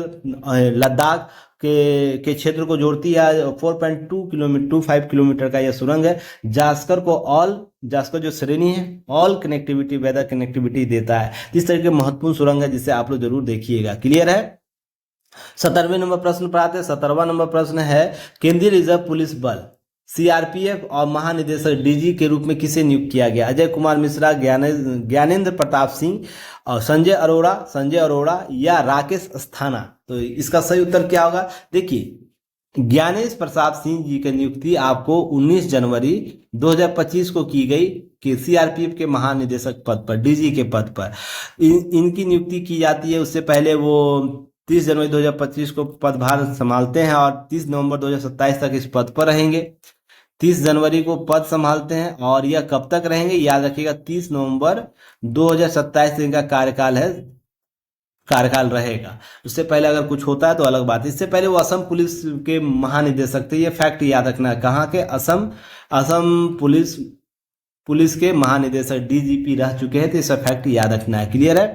लद्दाख के क्षेत्र को जोड़ती है। 4.25 किलोमीटर का यह सुरंग है। जास्कर जो श्रेणी है ऑल कनेक्टिविटी वेदर कनेक्टिविटी देता है। इस तरह के महत्वपूर्ण सुरंग है जिसे आप लोग जरूर देखिएगा। क्लियर है। 17वें नंबर प्रश्न पर आते हैं। 17वां नंबर प्रश्न है केंद्रीय रिजर्व पुलिस बल CRPF और महानिदेशक DG के रूप में किसे नियुक्त किया गया? अजय कुमार मिश्रा, ज्ञानेंद्र प्रताप सिंह और संजय अरोड़ा या राकेश अस्थाना। तो इसका सही उत्तर क्या होगा? देखिए ज्ञानेश प्रताप सिंह जी की नियुक्ति आपको 19 जनवरी 2025 को की गई कि CRPF के महानिदेशक पद पर, DG के पद पर इनकी नियुक्ति की जाती है। उससे पहले वो 30 जनवरी 2025 को पदभार संभालते हैं और 30 नवंबर 2027 तक इस पद पर रहेंगे। 30 जनवरी को पद संभालते हैं और यह कब तक रहेंगे? याद रखिएगा 30 नवंबर 2027 तक इनका कार्यकाल रहेगा। उससे पहले अगर कुछ होता है तो अलग बात। इससे पहले वो असम पुलिस के महानिदेशक थे। ये फैक्ट याद रखना है। कहाँ के? असम पुलिस के महानिदेशक DGP रह चुके हैं। तो इसका फैक्ट याद रखना है। क्लियर है।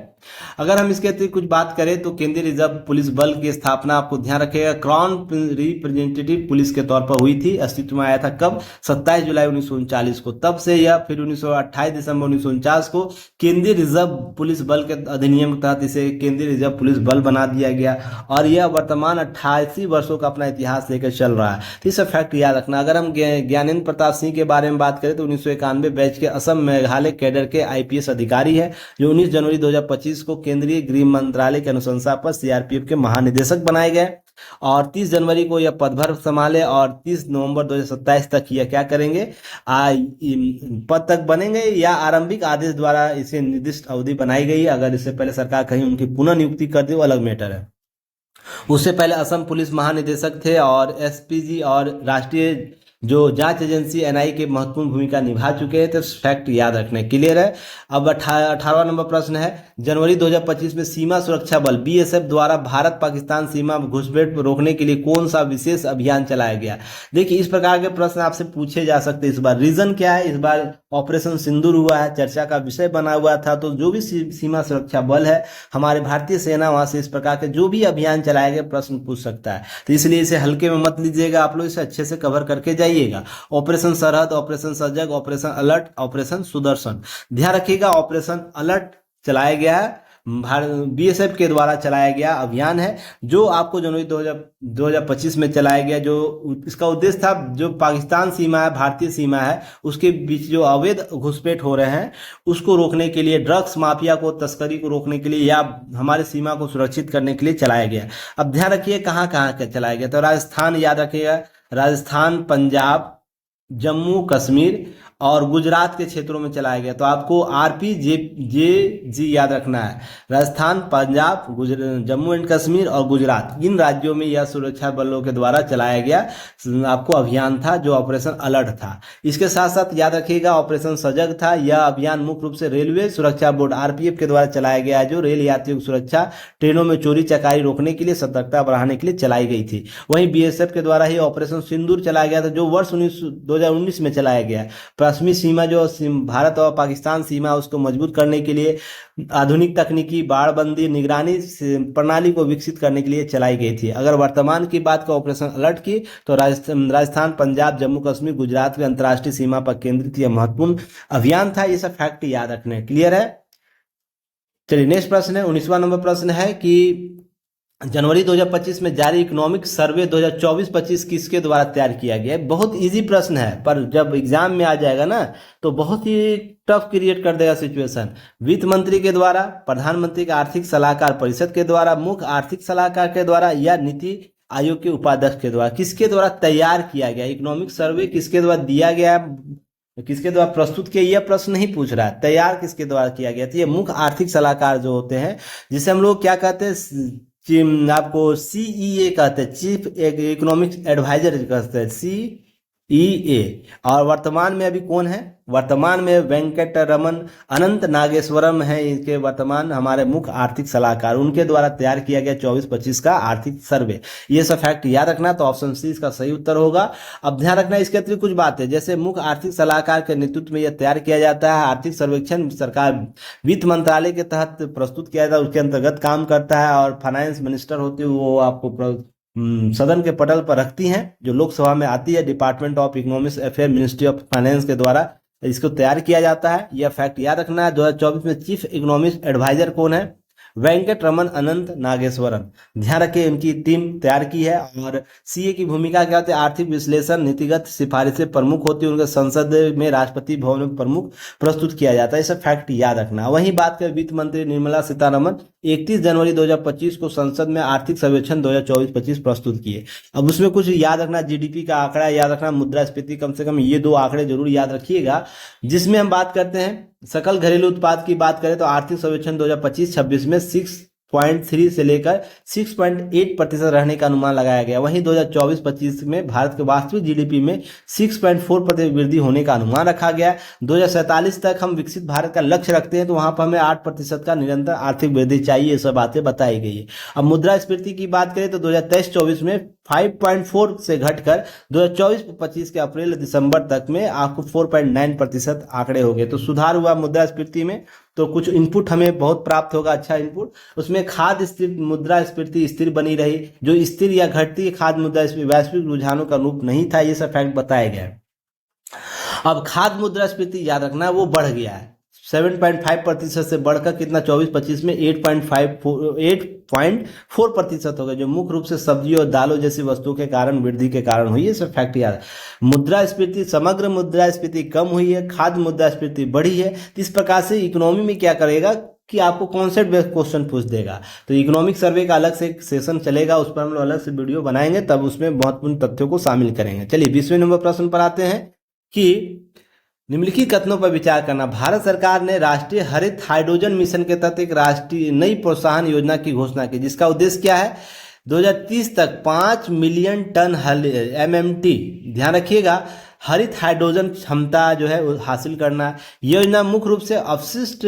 अगर हम इसके अतिरिक्त कुछ बात करें तो केंद्रीय रिजर्व पुलिस बल की स्थापना आपको ध्यान रखिएगा क्राउन रिप्रेजेंटेटिव पुलिस के तौर पर हुई थी। अस्तित्व में आया था कब? 27 जुलाई 1939 को। तब से यह फिर 28 दिसंबर 1949 को केंद्रीय रिजर्व पुलिस बल के अधिनियम के तहत इसे केंद्रीय रिजर्व पुलिस बल बना दिया गया और यह वर्तमान 88 वर्षों का अपना इतिहास लेकर चल रहा है। तो इसका फैक्ट याद रखना। अगर हम ज्ञानेंद्र प्रताप सिंह के बारे में बात करें तो 1991 बैच के असम मेघालय कैडर के IPS अधिकारी है, जो 19 जनवरी 2025 को केंद्रीय गृह मंत्रालय की अनुशंसा पर CRPF के महानिदेशक बनाए गए और 30 जनवरी को यह पदभार संभाले और 30 नवंबर 2027 तक यह क्या करेंगे? पद तक बनेंगे या आरंभिक आदेश द्वारा इसे निर्दिष्ट अवधि बनाई गई। अगर इससे पहले सरकार कहीं उनकी पुनः नियुक्ति कर दे वो अलग मैटर है। उससे पहले असम पुलिस महानिदेशक थे और SPG और राष्ट्रीय जो जांच एजेंसी NI के महत्वपूर्ण भूमिका निभा चुके हैं। तो फैक्ट याद रखने। क्लियर है। अब 18वां नंबर प्रश्न है जनवरी 2025 में सीमा सुरक्षा बल BSF द्वारा भारत पाकिस्तान सीमा घुसपैठ रोकने के लिए कौन सा विशेष अभियान चलाया गया? देखिए इस प्रकार के प्रश्न आपसे पूछे जा सकते हैं। इस बार रीजन क्या है? इस बार ऑपरेशन सिंदूर हुआ है, चर्चा का विषय बना हुआ था। तो जो भी सीमा सुरक्षा बल है हमारे भारतीय सेना, वहां से इस प्रकार के जो भी अभियान चलाए गए प्रश्न पूछ सकता है। तो इसलिए इसे हल्के में मत लीजिएगा, आप लोग इसे अच्छे से कवर करके जाइएगा। ऑपरेशन सरहद, ऑपरेशन सजग, ऑपरेशन अलर्ट, ऑपरेशन सुदर्शन। ध्यान रखिएगा ऑपरेशन अलर्ट चलाया गया है भारत बीएसएफ के द्वारा चलाया गया अभियान है, जो आपको जनवरी 2025 में चलाया गया। जो इसका उद्देश्य था, जो पाकिस्तान सीमा है, भारतीय सीमा है, उसके बीच जो अवैध घुसपैठ हो रहे हैं उसको रोकने के लिए, ड्रग्स माफिया को, तस्करी को रोकने के लिए, या हमारे सीमा को सुरक्षित करने के लिए चलाया गया। अब ध्यान रखिए कहाँ कहाँ का चलाया गया। तो राजस्थान याद रखिएगा, राजस्थान, पंजाब, जम्मू कश्मीर और गुजरात के क्षेत्रों में चलाया गया। तो आपको RPJG याद रखना है। राजस्थान, पंजाब, जम्मू एंड कश्मीर और गुजरात, इन राज्यों में यह सुरक्षा बलों के द्वारा चलाया गया आपको अभियान था, जो ऑपरेशन अलर्ट था। इसके साथ साथ याद रखिएगा ऑपरेशन सजग था। यह अभियान मुख्य रूप से रेलवे सुरक्षा बोर्ड RPF के द्वारा चलाया गया है, जो रेल यात्रियों की सुरक्षा, ट्रेनों में चोरी चकारी रोकने के लिए, सतर्कता बढ़ाने के लिए चलाई गई थी। वहीं BSF के द्वारा ही ऑपरेशन सिंदूर चलाया गया था, जो वर्ष 2019 में चलाया गया। पश्चिमी सीमा, जो भारत और पाकिस्तान सीमा, उसको मजबूत करने के लिए आधुनिक तकनीकी बाड़बंदी निगरानी प्रणाली को विकसित करने के लिए चलाई गई थी। अगर वर्तमान की बात का ऑपरेशन अलर्ट की, तो राजस्थान, पंजाब, जम्मू कश्मीर, गुजरात की अंतर्राष्ट्रीय सीमा पर केंद्रित यह महत्वपूर्ण अभियान था। ये सब फैक्ट याद रखने। क्लियर है? चलिए नेक्स्ट प्रश्न है, 19वां नंबर प्रश्न है कि जनवरी 2025 में जारी इकोनॉमिक सर्वे 2024-25 किसके द्वारा तैयार किया गया है? बहुत इजी प्रश्न है, पर जब एग्जाम में आ जाएगा ना तो बहुत ही टफ क्रिएट कर देगा सिचुएशन। वित्त मंत्री के द्वारा, प्रधानमंत्री का आर्थिक सलाहकार परिषद के द्वारा, मुख्य आर्थिक सलाहकार के द्वारा, या नीति आयोग के उपाध्यक्ष के द्वारा, किसके द्वारा तैयार किया गया? इकोनॉमिक सर्वे किसके द्वारा दिया गया, किसके द्वारा प्रस्तुत किया? यह प्रश्न नहीं पूछ रहा है, तैयार किसके द्वारा किया गया। तो ये मुख्य आर्थिक सलाहकार जो होते हैं, जिसे हम लोग क्या कहते हैं, आपको CEA कहते हैं, चीफ इकोनॉमिक्स एडवाइजर कहते हैं, CEA। और वर्तमान में अभी कौन है? वर्तमान में वेंकटरमन अनंत नागेश्वरम है इनके वर्तमान हमारे मुख्य आर्थिक सलाहकार। उनके द्वारा तैयार किया गया 24-25 का आर्थिक सर्वे। ये सब फैक्ट याद रखना, तो ऑप्शन सी इसका सही उत्तर होगा। अब ध्यान रखना इसके अतिरिक्त कुछ बातें, जैसे मुख्य आर्थिक सलाहकार के नेतृत्व में यह तैयार किया जाता है। आर्थिक सर्वेक्षण सरकार वित्त मंत्रालय के तहत प्रस्तुत किया जाता है, उसके अंतर्गत काम करता है। और फाइनेंस मिनिस्टर होती है, वो आपको सदन के पटल पर रखती हैं, जो लोकसभा में आती है। Department of economics affair, ministry of finance के द्वारा इसको तैयार किया जाता है। यह फैक्ट याद रखना है। 2024 में चीफ इकोनॉमिक्स एडवाइजर कौन है? वेंकटरमन अनंत नागेश्वरम। ध्यान रखिए इनकी टीम तैयार की है। और CA की भूमिका क्या होती है? आर्थिक विश्लेषण, नीतिगत सिफारिशें प्रमुख होती है, उनके संसद में, राष्ट्रपति भवन में प्रमुख प्रस्तुत किया जाता है। ये सब फैक्ट याद रखना। वहीं बात करें वित्त मंत्री निर्मला सीतारमन, 31 जनवरी 2025 को संसद में आर्थिक सर्वेक्षण 2024-25 प्रस्तुत किए। अब उसमें कुछ याद रखना, GDP का आंकड़ा याद रखना, मुद्रास्फीति, कम से कम ये 2 आंकड़े जरूर याद रखिएगा। जिसमें हम बात करते हैं सकल घरेलू उत्पाद की बात करें, तो आर्थिक सर्वेक्षण 2025-26 में 6.3 से लेकर 6.8% रहने का अनुमान लगाया गया। वहीं 2024-25 में भारत के वास्तविक GDP में 6.4% वृद्धि होने का अनुमान रखा गया। 2047 तक हम विकसित भारत का लक्ष्य रखते हैं, तो वहां पर हमें 8% का निरंतर आर्थिक वृद्धि चाहिए। ये सब बातें बताई गई है। अब मुद्रास्फीति की बात करें तो 2023-24 में 5.4 से घटकर 2024-25 के अप्रैल दिसंबर तक में आपको 4.9% आंकड़े हो गए। तो सुधार हुआ मुद्रास्फीति में। तो कुछ इनपुट हमें बहुत प्राप्त होगा, अच्छा इनपुट। उसमें खाद्य स्थिर मुद्रास्फीति स्थिर बनी रही, जो स्थिर या घटती खाद्य मुद्रास्फीति वैश्विक रुझानों का रूप नहीं था। ये सब फैक्ट बताया गया। अब खाद्य मुद्रास्फीति याद रखना, वो बढ़ गया है 7.5% से बढ़कर कितना 24-25 में 8.4% हो गया, जो मुख्य रूप से सब्जियों और दालों जैसी वस्तुओं के कारण वृद्धि के कारण हुई है। सब फैक्ट याद है। मुद्रास्फीति, समग्र मुद्रास्फीति कम हुई है, खाद्य मुद्रास्फीति बढ़ी है। इस प्रकार से इकोनॉमी में क्या करेगा कि आपको कॉन्सेप्ट बेस्ड क्वेश्चन पूछ देगा। तो इकोनॉमिक सर्वे का अलग से एक सेशन चलेगा, उस पर हम लोग अलग से वीडियो बनाएंगे, तब उसमें महत्वपूर्ण तथ्यों को शामिल करेंगे। चलिए 20वें नंबर प्रश्न पर आते हैं कि निम्नलिखित कथनों पर विचार करना। भारत सरकार ने राष्ट्रीय हरित हाइड्रोजन मिशन के तहत एक राष्ट्रीय नई प्रोत्साहन योजना की घोषणा की, जिसका उद्देश्य क्या है? 2030 तक 5 मिलियन टन MMT, ध्यान रखिएगा, हरित हाइड्रोजन क्षमता जो है हासिल करना। योजना मुख्य रूप से अपशिष्ट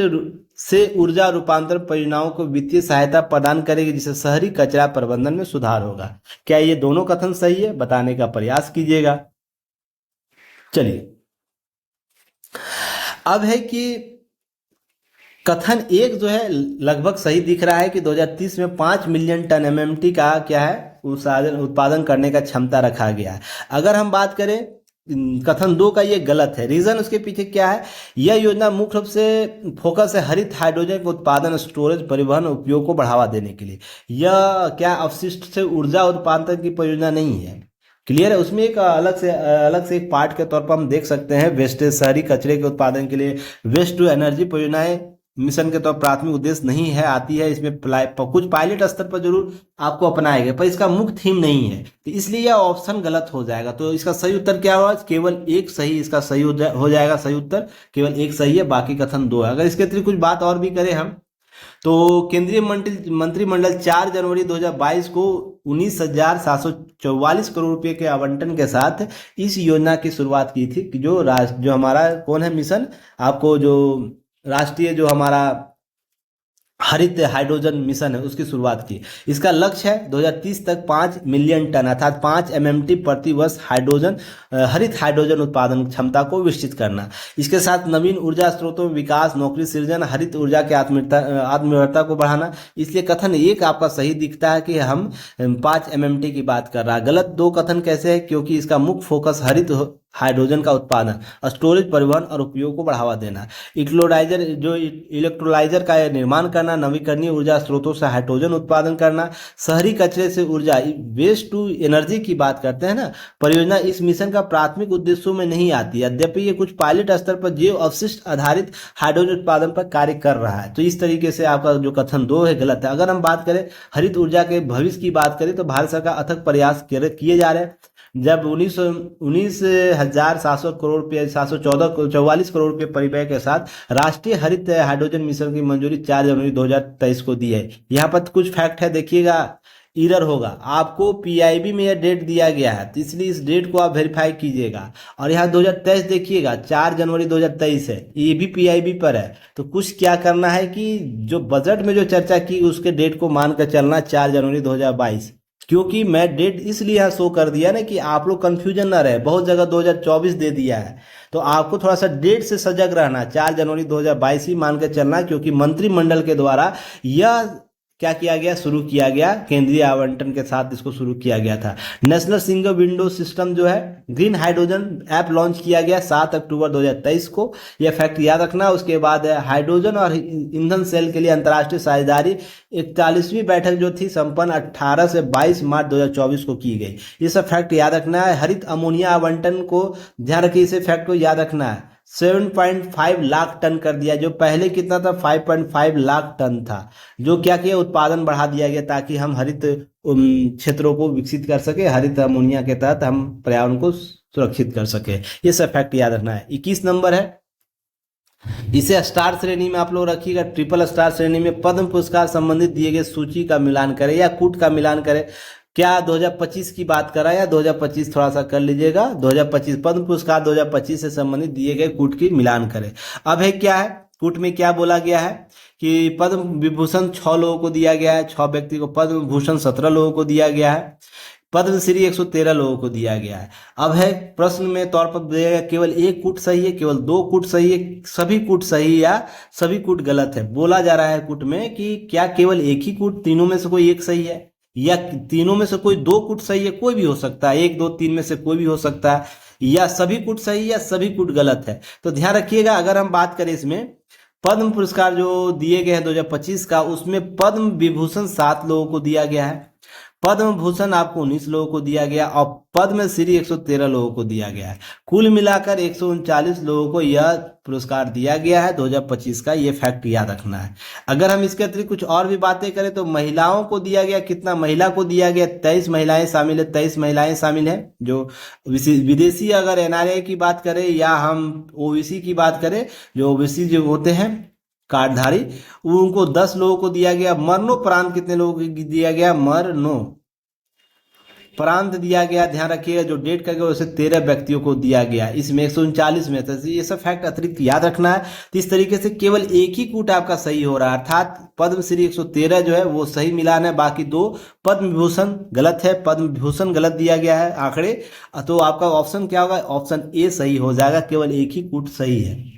से ऊर्जा रूपांतरण परियोजनाओं को वित्तीय सहायता प्रदान करेगी, जिससे शहरी कचरा प्रबंधन में सुधार होगा। क्या ये दोनों कथन सही है? बताने का प्रयास कीजिएगा। चलिए अब है कि कथन एक जो है लगभग सही दिख रहा है कि 2030 में 5 मिलियन टन MMT का क्या है उत्पादन करने का क्षमता रखा गया है। अगर हम बात करें कथन दो का ये गलत है। रीजन उसके पीछे क्या है? यह योजना मुख्य रूप से फोकस है हरित हाइड्रोजन के उत्पादन, स्टोरेज, परिवहन, उपयोग को बढ़ावा देने के लिए। यह क्या अपशिष्ट से ऊर्जा उत्पादन की परियोजना नहीं है। क्लियर है? उसमें एक अलग से एक पार्ट के तौर पर हम देख सकते हैं वेस्टेज, शहरी कचरे के उत्पादन के लिए वेस्ट टू एनर्जी परियोजनाएं मिशन के तौर प्राथमिक उद्देश्य नहीं है, आती है इसमें कुछ पायलट स्तर पर जरूर आपको अपनाए गए, पर इसका मुख्य थीम नहीं है, तो इसलिए यह ऑप्शन गलत हो जाएगा। तो इसका सही उत्तर क्या होगा? केवल एक सही इसका सही हो जाएगा। सही उत्तर केवल एक सही है, बाकी कथन दो है। अगर इसके अतिरिक्त कुछ बात और भी करें हम, तो केंद्रीय मंत्रिमंडल 4 जनवरी 2022 को 19,744 करोड़ रुपए के आवंटन के साथ इस योजना की शुरुआत की थी, कि जो हमारा कौन है मिशन, आपको जो राष्ट्रीय जो हमारा हरित हाइड्रोजन मिशन है उसकी शुरुआत की। इसका लक्ष्य है 2030 तक 5 मिलियन टन अर्थात 5 MMT प्रति वर्ष हरित हाइड्रोजन उत्पादन क्षमता को विकसित करना। इसके साथ नवीन ऊर्जा स्रोतों में विकास, नौकरी सृजन, हरित ऊर्जा की आत्मनिर्भरता को बढ़ाना। इसलिए कथन एक आपका सही दिखता है कि हम 5 MMT की बात कर रहा है। गलत दो कथन कैसे है? क्योंकि इसका मुख्य फोकस हरित हाइड्रोजन का उत्पादन, स्टोरेज, परिवहन और उपयोग को बढ़ावा देना, इलेक्ट्रोलाइजर का निर्माण करना, नवीकरणीय ऊर्जा स्रोतों से हाइड्रोजन उत्पादन करना, शहरी कचरे से ऊर्जा, वेस्ट टू एनर्जी की बात करते हैं ना। परियोजना इस मिशन का प्राथमिक उद्देश्यों में नहीं आती, यद्यपि ये कुछ पायलट स्तर पर जैव अवशिष्ट आधारित हाइड्रोजन उत्पादन पर कार्य कर रहा है। तो इस तरीके से आपका जो कथन दो है गलत है। अगर हम बात करें हरित ऊर्जा के भविष्य की बात करें, तो भारत सरकार अथक प्रयास किए जा रहे हैं। जब 19,700 करोड़ रुपये 744 करोड़ रुपये परिव्यय के साथ राष्ट्रीय हरित हाइड्रोजन मिशन की मंजूरी 4 जनवरी 2023 को दी है। यहाँ पर कुछ फैक्ट है, देखिएगा, एरर होगा। आपको PIB में यह डेट दिया गया है, तो इसलिए इस डेट को आप वेरीफाई कीजिएगा। और यहाँ 2023 देखिएगा, 4 जनवरी 2023 है, ये भी PIB पर है। तो कुछ क्या करना है कि जो बजट में जो चर्चा की उसके डेट को मानकर चलना 4 जनवरी 2022, क्योंकि मैं डेट इसलिए यहाँ शो कर दिया ना कि आप लोग कंफ्यूजन ना रहे। बहुत जगह 2024 दे दिया है, तो आपको थोड़ा सा डेट से सजग रहना, 4 जनवरी 2022 ही मान के चलना, क्योंकि मंत्रिमंडल के द्वारा यह क्या किया गया, शुरू किया गया, केंद्रीय आवंटन के साथ इसको शुरू किया गया था। नेशनल सिंगल विंडो सिस्टम जो है, ग्रीन हाइड्रोजन ऐप लॉन्च किया गया 7 अक्टूबर 2023 को, यह फैक्ट याद रखना। उसके बाद हाइड्रोजन और ईंधन सेल के लिए अंतर्राष्ट्रीय साझेदारी 41वीं बैठक जो थी संपन्न 18 से 22 मार्च 2024 को की गई। ये सब फैक्ट याद रखना है। हरित अमोनिया आवंटन को ध्यान रखिए, इसे फैक्ट को याद रखना है। 7.5 लाख टन कर दिया, जो पहले कितना था 5.5 लाख टन था, जो क्या किया, उत्पादन बढ़ा दिया गया ताकि हम हरित क्षेत्रों को विकसित कर सके। हरित अमोनिया के तहत हम पर्यावरण को सुरक्षित कर सके। ये सब फैक्ट याद रखना है। 21 नंबर है, इसे स्टार श्रेणी में आप लोग रखिएगा। ट्रिपल स्टार श्रेणी में पद्म पुरस्कार संबंधित दिए गए सूची का मिलान करें या कूट का मिलान करें। क्या 2025 की बात कर रहा है या 2025 थोड़ा सा कर लीजिएगा। 2025 पद्म पुरस्कार 2025 से संबंधित दिए गए कूट की मिलान करें। अब है क्या है, कूट में क्या बोला गया है कि पद्म विभूषण 6 लोगों को दिया गया है, 6 व्यक्ति को पद्म विभूषण 17 लोगों को दिया गया है, पद्मश्री 113 लोगों को दिया गया है। अब है प्रश्न में तौर पर दिया गया केवल एक कूट सही है, केवल 2 कूट सही है, सभी कूट सही या सभी कूट गलत है। बोला जा रहा है कूट में कि क्या केवल एक ही कूट, तीनों में से कोई एक सही है, या तीनों में से कोई 2 कूट सही है, कोई भी हो सकता है, 1 2 3 में से कोई भी हो सकता है, या सभी कूट सही या सभी कूट गलत है। तो ध्यान रखिएगा, अगर हम बात करें इसमें पद्म पुरस्कार जो दिए गए हैं 2025 का, उसमें पद्म विभूषण 7 लोगों को दिया गया है, पद्म भूषण आपको 19 लोगों को दिया गया और पद्मश्री 113 लोगों को दिया गया है। कुल मिलाकर 139 लोगों को यह पुरस्कार दिया गया है 2025 का। ये फैक्ट याद रखना है। अगर हम इसके अतिरिक्त कुछ और भी बातें करें तो महिलाओं को दिया गया, कितना महिला को दिया गया, 23 महिलाएं शामिल है, 23 महिलाएं शामिल है। जो विदेशी अगर NRI की बात करें या हम OBC की बात करें, जो OBC जो होते हैं कार्डधारी, उनको 10 लोगों को दिया गया। मरणोपरांत कितने लोगों को दिया गया, मरणोपरांत दिया गया। ध्यान रखिएगा, जो डेट का गया उसे 13 व्यक्तियों को दिया गया, इसमें 139 में था। ये सब फैक्ट अतिरिक्त याद रखना है। तो इस तरीके से केवल एक ही कूट आपका सही हो रहा है, अर्थात पद्मश्री 113 जो है वो सही मिलान है, बाकी 2 पद्म विभूषण गलत है, पद्म विभूषण गलत दिया गया है आंकड़े। तो आपका ऑप्शन क्या होगा, ऑप्शन A सही हो जाएगा, केवल एक ही कूट सही है।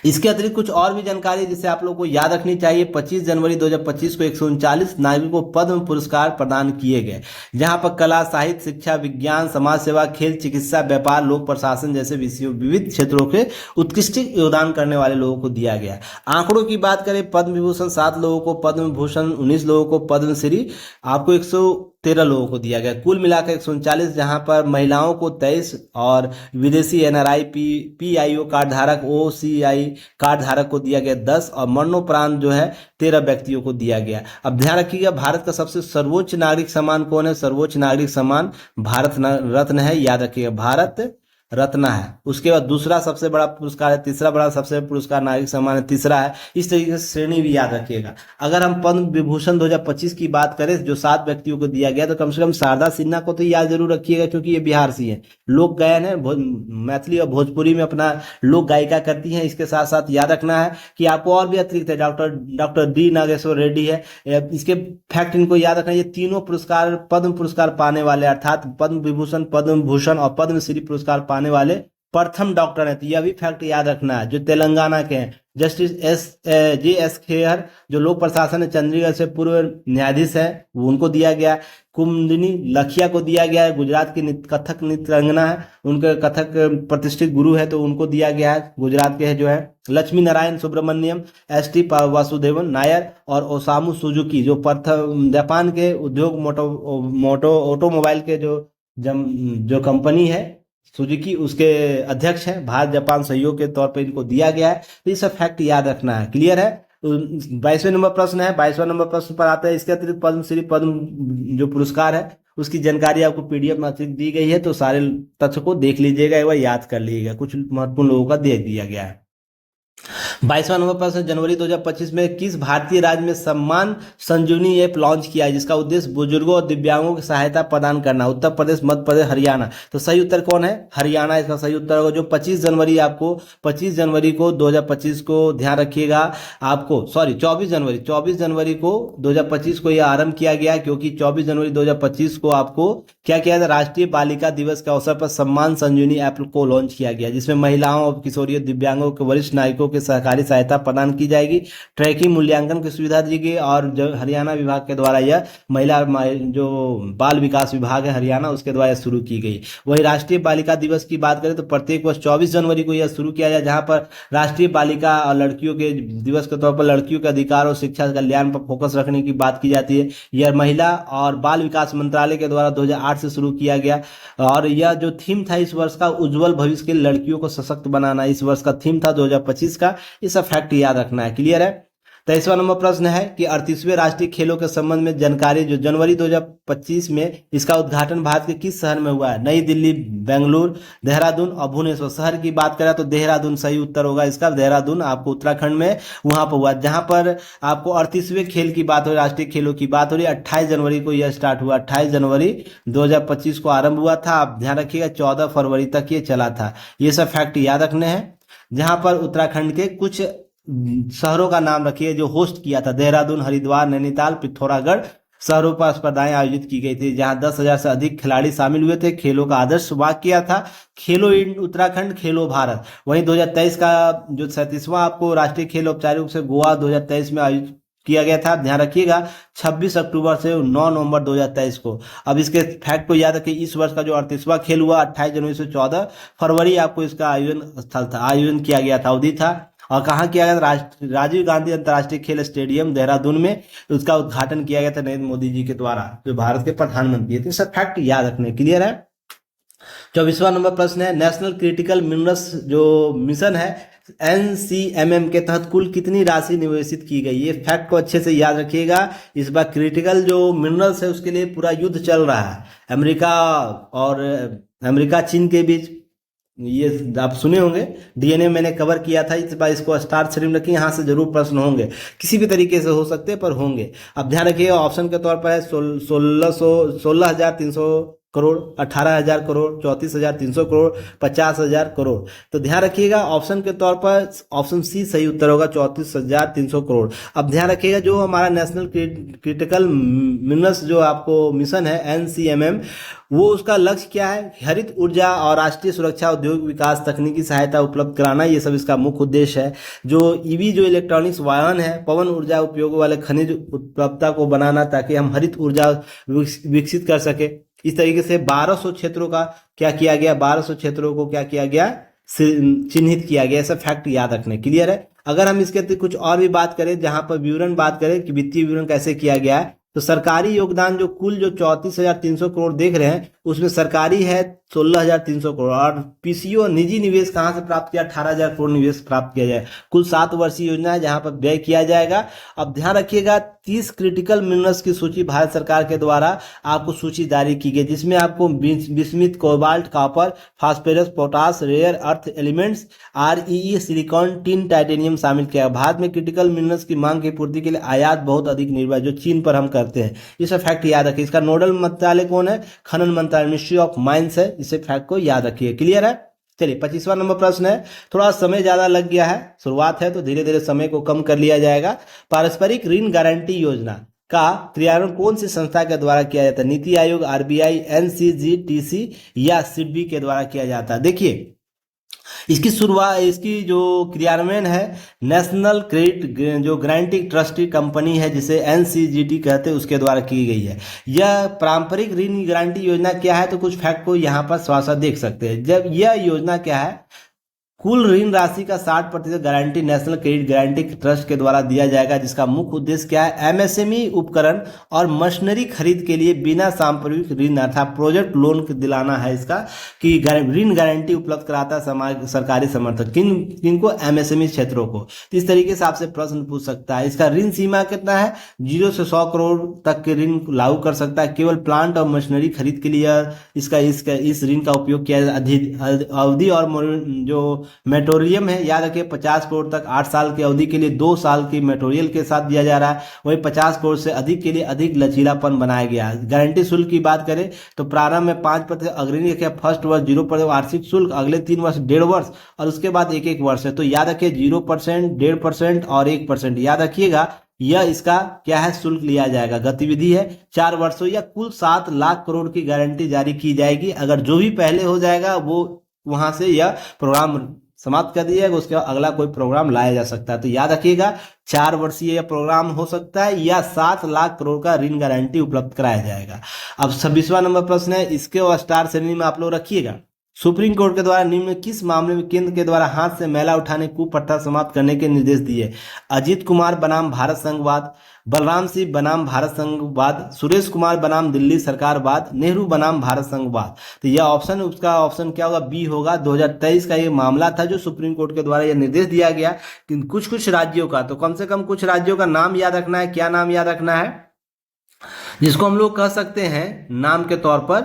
इसके अतिरिक्त कुछ और भी जानकारी जिसे आप लोग को याद रखनी चाहिए। 25 जनवरी 2025 को 139 नागरिकों को पद्म पुरस्कार प्रदान किए गए, जहां पर कला, साहित्य, शिक्षा, विज्ञान, समाज सेवा, खेल, चिकित्सा, व्यापार, लोक प्रशासन जैसे विषयों विविध क्षेत्रों के उत्कृष्ट योगदान करने वाले लोगों को दिया गया। आंकड़ों की बात करें, पद्म विभूषण 7 लोगों को, पद्म भूषण 19 लोगों को, पद्मश्री आपको 113 लोगों को दिया गया। कुल मिलाकर 139, जहां पर महिलाओं को 23 और विदेशी एनआरआई, पीआईओ कार्ड धारक, ओसीआई कार्ड धारक को दिया गया 10 और मरणोपरांत जो है 13 व्यक्तियों को दिया गया। अब ध्यान रखिएगा, भारत का सबसे सर्वोच्च नागरिक सम्मान कौन है? सर्वोच्च नागरिक सम्मान भारत रत्न है, याद रखिएगा, भारत रत्न है। उसके बाद दूसरा सबसे बड़ा पुरस्कार है, तीसरा बड़ा सबसे बड़ा पुरस्कार नागरिक सम्मान है, तीसरा है। इस तरीके से श्रेणी भी याद रखिएगा। अगर हम पद्म विभूषण 2025 की बात करें जो 7 व्यक्तियों को दिया गया, तो कम से कम शारदा सिन्हा को तो याद जरूर रखिएगा, क्योंकि ये बिहार से है, लोक गायन है, मैथिली और भोजपुरी में अपना लोक गायिका करती हैं। इसके साथ साथ याद रखना है कि आपको और भी अतिरिक्त है, डॉक्टर डी नागेश्वर रेड्डी है। इसके फैक्ट इनको याद रखना, ये तीनों पुरस्कार पद्म पुरस्कार पाने वाले, अर्थात पद्म विभूषण, पद्म भूषण और पद्मश्री पुरस्कार पाने वाले प्रथम डॉक्टर हैं। तो यह भी फैक्ट याद रखना है, जो तेलंगाना के हैं। Justice J.S. खेहर जो लोक प्रशासन चंडीगढ़ से पूर्व न्यायाधीश है, वो उनको दिया गया। कुमुदिनी लखिया को दिया गया है, गुजरात की कथक नृत्यरंगना है, उनके कथक प्रतिष्ठित गुरु है, तो उनको दिया गया है। गुजरात के है जो है लक्ष्मी नारायण सुब्रमण्यम, S.T. वासुदेवन नायर और ओसामू सुजुकी जो प्रथम जापान के उद्योग मोटो ऑटोमोबाइल के जो कंपनी है सुजुकी, उसके अध्यक्ष हैं। भारत जापान सहयोग के तौर पर इनको दिया गया है। तो ये सब फैक्ट याद रखना है। क्लियर है? 22वें नंबर प्रश्न है। 22वां नंबर प्रश्न पर आता है, इसके अतिरिक्त पद्मश्री पद्म जो पुरस्कार है उसकी जानकारी आपको पीडीएफ में अतिरिक्त दी गई है, तो सारे तथ्य को देख लीजिएगा, एक बार याद कर लीजिएगा। कुछ महत्वपूर्ण लोगों का दे दिया गया है। 22वां नंबर प्रश्न, जनवरी 2025 में किस भारतीय राज्य में सम्मान संजीवनी ऐप लॉन्च किया है जिसका उद्देश्य बुजुर्गों और दिव्यांगों की सहायता प्रदान करना? उत्तर प्रदेश, मध्य प्रदेश, हरियाणा। तो सही उत्तर कौन है? हरियाणा इसका सही उत्तर होगा। जो 25 जनवरी को 2025 को ध्यान रखिएगा, आपको 24 जनवरी को 2025 को यह आरंभ किया गया, क्योंकि 24 जनवरी 2025 को आपको क्या किया था? राष्ट्रीय बालिका दिवस के अवसर पर सम्मान संजीवनी ऐप को लॉन्च किया गया, जिसमें महिलाओं और किशोरियों, दिव्यांगों के वरिष्ठ नागरिकों के सहकारी सहायता प्रदान की जाएगी, ट्रैकिंग मूल्यांकन की सुविधा दी गई। और जो हरियाणा विभाग के द्वारा यह जो बाल विकास विभाग है हरियाणा, उसके द्वारा शुरू की गई। वही राष्ट्रीय बालिका दिवस की बात करें तो प्रत्येक वर्ष 24 जनवरी को यह शुरू किया जाए, जहां पर राष्ट्रीय बालिका और लड़कियों के दिवस के तौर पर लड़कियों के अधिकार और शिक्षा कल्याण पर फोकस रखने की बात की जाती है। यह महिला और बाल विकास मंत्रालय के द्वारा 2008 से शुरू किया गया, और यह जो थीम था इस वर्ष का, उज्जवल भविष्य के लड़कियों को सशक्त बनाना, इस वर्ष का थीम था 2025 का। ये सब फैक्ट याद रखना है। क्लियर है? 23वां नंबर प्रश्न है कि 38वें राष्ट्रीय खेलों के संबंध में जानकारी, जो जनवरी 2025 में इसका उद्घाटन भारत के किस शहर में हुआ है? नई दिल्ली, बेंगलुरु, देहरादून और भुवनेश्वर। शहर की बात करें तो देहरादून सही उत्तर होगा इसका। देहरादून आपको उत्तराखंड में वहां पर हुआ, जहां पर आपको 38वें खेल की बात हो रही, राष्ट्रीय खेलों की बात हो रही है। 28 जनवरी को यह स्टार्ट हुआ, 28 जनवरी 2025 को आरंभ हुआ था। आप ध्यान रखिएगा 14 फरवरी तक ये चला था। ये सब फैक्ट याद रखने हैं। जहां पर उत्तराखंड के कुछ शहरों का नाम रखिए जो होस्ट किया था, देहरादून, हरिद्वार, नैनीताल, पिथौरागढ़ शहरों पर स्पर्धाएं आयोजित की गई थी, जहां 10,000 से अधिक खिलाड़ी शामिल हुए थे। खेलों का आदर्श वाक्य था, खेलो उत्तराखंड, खेलो भारत। वहीं 2023 का जो 37वां आपको राष्ट्रीय खेल औपचारिक रूप से गोवा 2023 में आयोजित किया गया था। ध्यान रखिएगा 26 अक्टूबर से 9 नवंबर 2023 को। अब इसके फैक्ट को याद रखिए, इस वर्ष का जो 38वां खेल हुआ 28 जनवरी से 14 फरवरी आपको इसका आयोजन किया गया था, अवधि था। और कहाँ किया गया था? राजीव गांधी अंतर्राष्ट्रीय खेल स्टेडियम देहरादून में उसका उद्घाटन किया गया था नरेंद्र मोदी जी के द्वारा, जो भारत के प्रधानमंत्री थे। सब फैक्ट याद रखने। क्लियर है? 24वां नंबर प्रश्न है, नेशनल क्रिटिकल मिनरल्स जो मिशन है NCMM के तहत कुल कितनी राशि निवेशित की गई? ये फैक्ट को अच्छे से याद रखिएगा। इस बार क्रिटिकल जो मिनरल्स है उसके लिए पूरा युद्ध चल रहा है, अमेरिका चीन के बीच। ये आप सुने होंगे, DNA मैंने कवर किया था। इस बार इसको स्टार श्रेणी रखिए, यहाँ से जरूर प्रश्न होंगे, किसी भी तरीके से हो सकते हैं पर होंगे। अब ध्यान रखिए ऑप्शन के तौर पर है 16,300 करोड़, 18,000 करोड़, 34,300 करोड़, 50,000 करोड़। तो ध्यान रखिएगा ऑप्शन के तौर पर ऑप्शन सी सही उत्तर होगा, 34,300 करोड़। अब ध्यान रखिएगा जो हमारा नेशनल क्रिटिकल मिनरल्स जो आपको मिशन है NCMM, वो उसका लक्ष्य क्या है? हरित ऊर्जा और राष्ट्रीय सुरक्षा, उद्योग विकास, तकनीकी सहायता उपलब्ध कराना, ये सब इसका मुख्य उद्देश्य है। जो ईवी जो इलेक्ट्रॉनिक्स वाहन है, पवन ऊर्जा उपयोग वाले खनिज उपलब्धता को बनाना ताकि हम हरित ऊर्जा विकसित कर सके। इस तरीके से 1200 क्षेत्रों का क्या किया गया, 1200 क्षेत्रों को क्या किया गया, चिन्हित किया गया। ऐसा फैक्ट याद रखने, क्लियर है। अगर हम इसके कुछ और भी बात करें, जहां पर विवरण बात करें कि वित्तीय विवरण कैसे किया गया है, तो सरकारी योगदान जो कुल जो 34,300 करोड़ देख रहे हैं, उसमें सरकारी है 16,300 करोड़, और पीसीओ निजी निवेश कहां से प्राप्त किया? 18,000 करोड़ निवेश प्राप्त किया जाए। कुल 7 वर्षीय योजना है जहां पर व्यय किया जाएगा। अब ध्यान रखिएगा 30 क्रिटिकल मिनरल्स की सूची भारत सरकार के द्वारा आपको सूची जारी की गई, जिसमें आपको bismuth, cobalt, copper, phosphorus, potash, rare earth elements, REE, silicon, tin, titanium शामिल किया। भारत में क्रिटिकल मिनरल्स की मांग की पूर्ति के लिए आयात बहुत अधिक निर्भर है, जो चीन पर हम करते हैं। इस फैक्ट याद रखिए। इसका नोडल मंत्रालय कौन है? खनन मंत्रालय, मिनिस्ट्री ऑफ माइंस है। इसे फैक्ट को याद रखिए, क्लियर है। चलिए 25वां नंबर प्रश्न है। थोड़ा समय ज्यादा लग गया है, शुरुआत है तो धीरे धीरे समय को कम कर लिया जाएगा। पारस्परिक ऋण गारंटी योजना का क्रियान्वयन कौन सी संस्था के द्वारा किया जाता है? नीति आयोग, RBI, NCGTC या SIDBI के द्वारा किया जाता है? देखिए इसकी शुरुआत, इसकी जो क्रियान्वयन है, नेशनल क्रेडिट जो गारंटी ट्रस्टी कंपनी है जिसे NCGT कहते हैं, उसके द्वारा की गई है। यह पारंपरिक ऋण गारंटी योजना क्या है? तो कुछ फैक्ट को यहाँ पर स्वासा देख सकते हैं। जब यह योजना क्या है, कुल ऋण राशि का 60% guarantee national credit guarantee trust के द्वारा दिया जाएगा, जिसका मुख्य उद्देश्य क्या है? MSME उपकरण और मशीनरी खरीद के लिए बिना सांप्रदायिक ऋण अर्थात प्रोजेक्ट लोन दिलाना है इसका, कि ऋण गारंटी उपलब्ध कराता है सरकारी समर्थक किनको? MSME क्षेत्रों को। तो इस तरीके से आपसे प्रश्न पूछ सकता है। इसका ऋण सीमा कितना है? 0 से 100 करोड़ तक के ऋण लागू कर सकता है। केवल प्लांट और मशीनरी खरीद के लिए इस ऋण का उपयोग किया जाए। अवधि और जो मेटोरियम है, याद रखिए 50 करोड़ तक 8 साल की अवधि के लिए 2 साल की मेटोरियल के साथ दिया जा रहा है। वही 50 करोड़ से अधिक के लिए अधिक लचीलापन बनाया गया है। गारंटी शुल्क की बात करें तो प्रारंभ में 5% अग्रणी रखे, फर्स्ट वर्ष 0% वार्षिक शुल्क, अगले 3 वर्ष 1.5 वर्ष और उसके बाद 1-1 वर्ष है। तो याद रखिए 0%, 1.5% और 1%, याद रखिएगा यह इसका क्या है? शुल्क लिया जाएगा। गतिविधि है 4 वर्षों या कुल 7 लाख करोड़ की गारंटी जारी की जाएगी। अगर जो भी पहले हो जाएगा वो वहां से यह प्रोग्राम समाप्त कर दिया, उसके बाद अगला कोई प्रोग्राम लाया जा सकता है। तो याद रखिएगा 4 वर्षीय प्रोग्राम हो सकता है या 7 लाख करोड़ का ऋण गारंटी उपलब्ध कराया जाएगा। अब 26वां नंबर प्रश्न है, इसके स्टार श्रेणी में आप लोग रखिएगा। सुप्रीम कोर्ट के द्वारा निम्न किस मामले में केंद्र के द्वारा हाथ से मैला उठाने कुप्रथा समाप्त करने के निर्देश दिए? अजीत कुमार बनाम भारत संघवाद, बलराम सिंह बनाम भारत संघवाद, सुरेश कुमार बनाम दिल्ली सरकारवाद, नेहरू बनाम भारत संघवाद। तो यह ऑप्शन, उसका ऑप्शन क्या होगा? बी होगा। 2023 का ये मामला था जो सुप्रीम कोर्ट के द्वारा यह निर्देश दिया गया कि कुछ राज्यों का, तो कम से कम कुछ राज्यों का नाम याद रखना है। क्या नाम याद रखना है? जिसको हम लोग कह सकते हैं नाम के तौर पर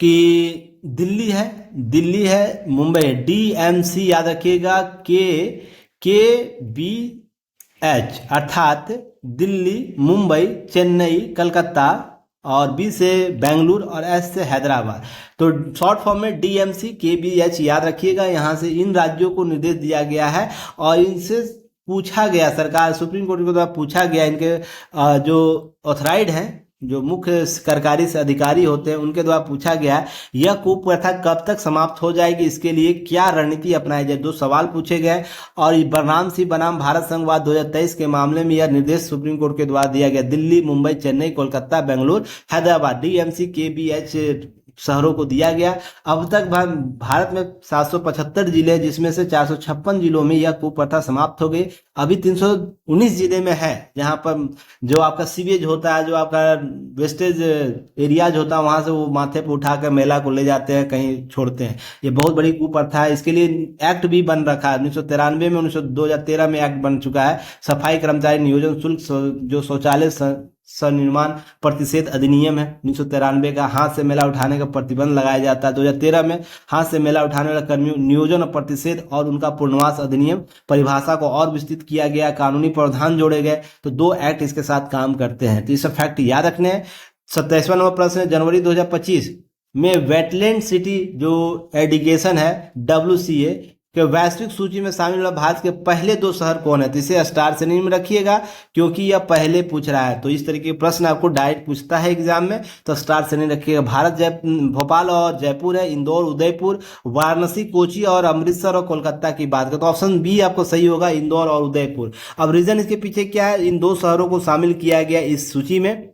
कि दिल्ली है, मुंबई है। DMC याद रखिएगा, KBH अर्थात दिल्ली, मुंबई, चेन्नई, कलकत्ता, और B से बेंगलुरु और S से हैदराबाद। तो शॉर्ट फॉर्म में DMC, KBH याद रखिएगा। यहाँ से इन राज्यों को निर्देश दिया गया है और इनसे पूछा गया, सरकार सुप्रीम कोर्ट के द्वारा पूछा गया, इनके जो ऑथराइड हैं, जो मुख्य सरकारी से अधिकारी होते हैं, उनके द्वारा पूछा गया यह कुप्रथा कब तक समाप्त हो जाएगी, इसके लिए क्या रणनीति अपनाई जाए। 2 सवाल पूछे गए और बलराम सिंह बनाम भारत संघवाद 2023 के मामले में यह निर्देश सुप्रीम कोर्ट के द्वारा दिया गया। दिल्ली, मुंबई, चेन्नई, कोलकाता, बेंगलुरु, हैदराबाद, DMC, KBH शहरों को दिया गया। अब तक भारत में 775 जिले, जिसमें से 456 जिलों में यह कुप्रथा समाप्त हो गई। अभी 319 जिले में है जहां पर जो आपका सीवेज होता है, जो आपका वेस्टेज एरियाज होता है, वहां से वो माथे पर उठाकर मेला को ले जाते हैं, कहीं छोड़ते हैं। ये बहुत बड़ी कुप्रथा है। इसके लिए एक्ट भी बन रखा है 1993 में, 2013 में एक्ट बन चुका है। सफाई कर्मचारी नियोजन शुल्क, जो शौचालय सनिर्माण प्रतिषेध अधिनियम है 1993 का, हाथ से मेला उठाने का प्रतिबंध लगाया जाता है। 2013 में हाथ से मेला उठाने वाले कर्मियों नियोजन और प्रतिषेध और उनका पूर्णवास अधिनियम परिभाषा को और विस्तृत किया गया, कानूनी प्रावधान जोड़े गए। तो 2 एक्ट इसके साथ काम करते हैं। तो ये सब फैक्ट याद रखने हैं। 27वां नंबर प्रश्न है, जनवरी 2025 में वेटलैंड सिटी जो एडिगेशन है WCA के वैश्विक सूची में शामिल वाला भारत के पहले 2 शहर कौन है? तो इसे स्टार श्रेणी में रखिएगा क्योंकि यह पहले पूछ रहा है। तो इस तरीके के प्रश्न आपको डायरेक्ट पूछता है एग्जाम में, तो स्टार श्रेणी रखिएगा। भोपाल और जयपुर है, इंदौर, उदयपुर, वाराणसी, कोची और अमृतसर और कोलकाता की बात करें तो ऑप्शन बी आपको सही होगा, इंदौर और उदयपुर। अब रीजन इसके पीछे क्या है? इन 2 शहरों को शामिल किया गया इस सूची में,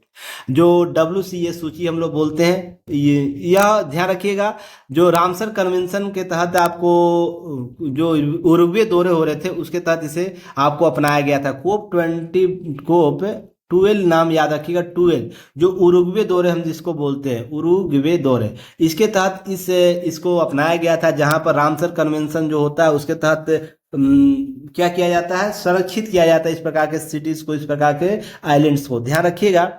जो WCA सूची हम लोग बोलते हैं। ये यह ध्यान रखिएगा, जो रामसर कन्वेंशन के तहत आपको जो उरुग्वे दौरे हो रहे थे उसके तहत इसे आपको अपनाया गया था। कोप 12 नाम याद रखिएगा, 12 जो उरुग्वे दौरे हम जिसको बोलते हैं, उरुग्वे दौरे, इसके तहत इसको अपनाया गया था, जहां पर रामसर कन्वेंशन जो होता है उसके तहत क्या किया जाता है? संरक्षित किया जाता है इस प्रकार के सिटीज को, इस प्रकार के आइलैंड्स को। ध्यान रखिएगा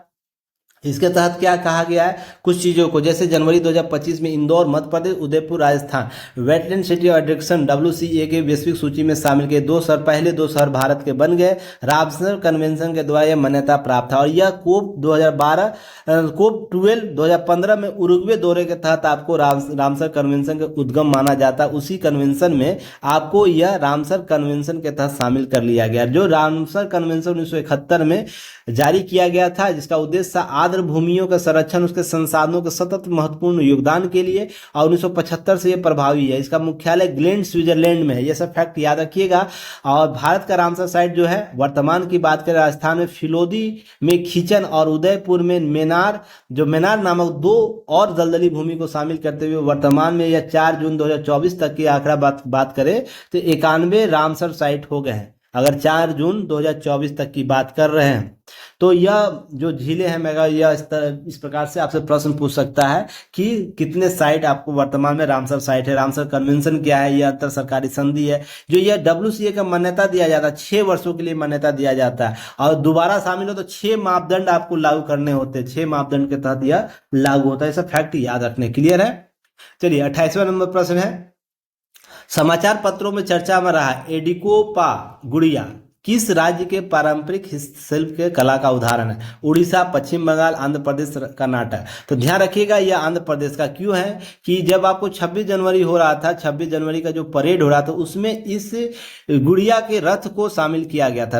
इसके तहत क्या कहा गया है, कुछ चीज़ों को, जैसे जनवरी 2025 में इंदौर मध्य प्रदेश, उदयपुर राजस्थान वेटलैंड सिटी एडिक्शन WCA के वैश्विक सूची में शामिल किए। पहले 2 शहर भारत के बन गए। रामसर कन्वेंशन के द्वारा यह मान्यता प्राप्त था। और यह कोप 12 2015 में उरुग्वे दौरे के तहत आपको रामसर कन्वेंशन के उद्गम माना जाता है। उसी कन्वेंशन में आपको यह रामसर कन्वेंशन के तहत शामिल कर लिया गया, जो रामसर कन्वेंशन 1971 में जारी किया गया था, जिसका उद्देश्य आर्द्र भूमियों का संरक्षण, उसके संसाधनों के सतत महत्वपूर्ण योगदान के लिए, और 1975 से यह प्रभावी है। इसका मुख्यालय ग्लेंड स्विट्जरलैंड में है, यह सब फैक्ट याद रखिएगा। और भारत का रामसर साइट जो है, वर्तमान की बात करें राजस्थान में फिलोदी में खींचन और उदयपुर में मेनार नामक 2 और दलदली भूमि को शामिल करते हुए वर्तमान में यह 4 जून 2024 तक की आंकड़ा बात करें तो 91 रामसर साइट हो गए हैं, अगर 4 जून 2024 तक की बात कर रहे हैं। तो यह जो झीलें हैं मेगा, यह इस प्रकार से आपसे प्रश्न पूछ सकता है कि कितने साइट आपको वर्तमान में रामसर साइट है, रामसर कन्वेंशन क्या है, यह अंतर सरकारी संधि है जो यह WCA का मान्यता दिया जाता है, 6 वर्षों के लिए मान्यता दिया जाता है। और दोबारा शामिल हो तो 6 मापदंड आपको लागू करने होते हैं, 6 मापदंड के तहत यह लागू होता है। ऐसा फैक्ट याद रखने, क्लियर है। चलिए 28वां नंबर प्रश्न है, समाचार पत्रों में चर्चा में रहा एडिकोपा गुड़िया किस राज्य के पारंपरिक शिल्प के कला का उदाहरण है? उड़ीसा, पश्चिम बंगाल, आंध्र प्रदेश, कर्नाटक। तो ध्यान रखिएगा यह आंध्र प्रदेश का क्यों है कि जब आपको 26 जनवरी हो रहा था, 26 जनवरी का जो परेड हो रहा था उसमें इस गुड़िया के रथ को शामिल किया गया था।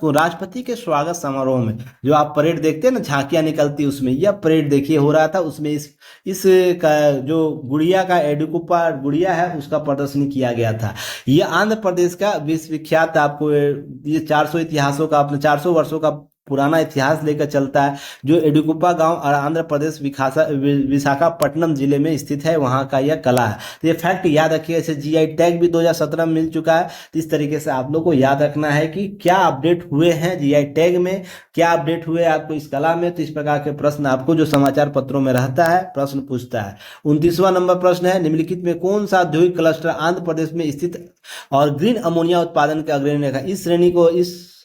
राष्ट्रपति के स्वागत समारोह में जो आप परेड देखते हैं ना, झांकियां निकलती, उसमें यह परेड देखिए हो रहा था। उसमें इस का जो गुड़िया का एडिकोपा गुड़िया है उसका प्रदर्शनी किया गया था। यह आंध्र प्रदेश का विश्वविख्यात, आपको ये 400 वर्षों का पुराना इतिहास लेकर चलता है। जो एडिकोपा गांव और आंध्र प्रदेश विशाखापट्टनम जिले में स्थित है, वहां का यह कला है। तो ये फैक्ट याद रखिए। इसे GI टैग भी 2017 में मिल चुका है। तो इस तरीके से आप लोग को याद रखना है कि क्या अपडेट हुए हैं GI टैग में, क्या अपडेट हुए आपको इस कला में। तो इस प्रकार के प्रश्न आपको जो समाचार पत्रों में रहता है प्रश्न पूछता है। 29वां नंबर प्रश्न है, निम्नलिखित में कौन सा औद्योगिक क्लस्टर आंध्र प्रदेश में स्थित और ग्रीन अमोनिया उत्पादन के अग्रणी है? इस श्रेणी को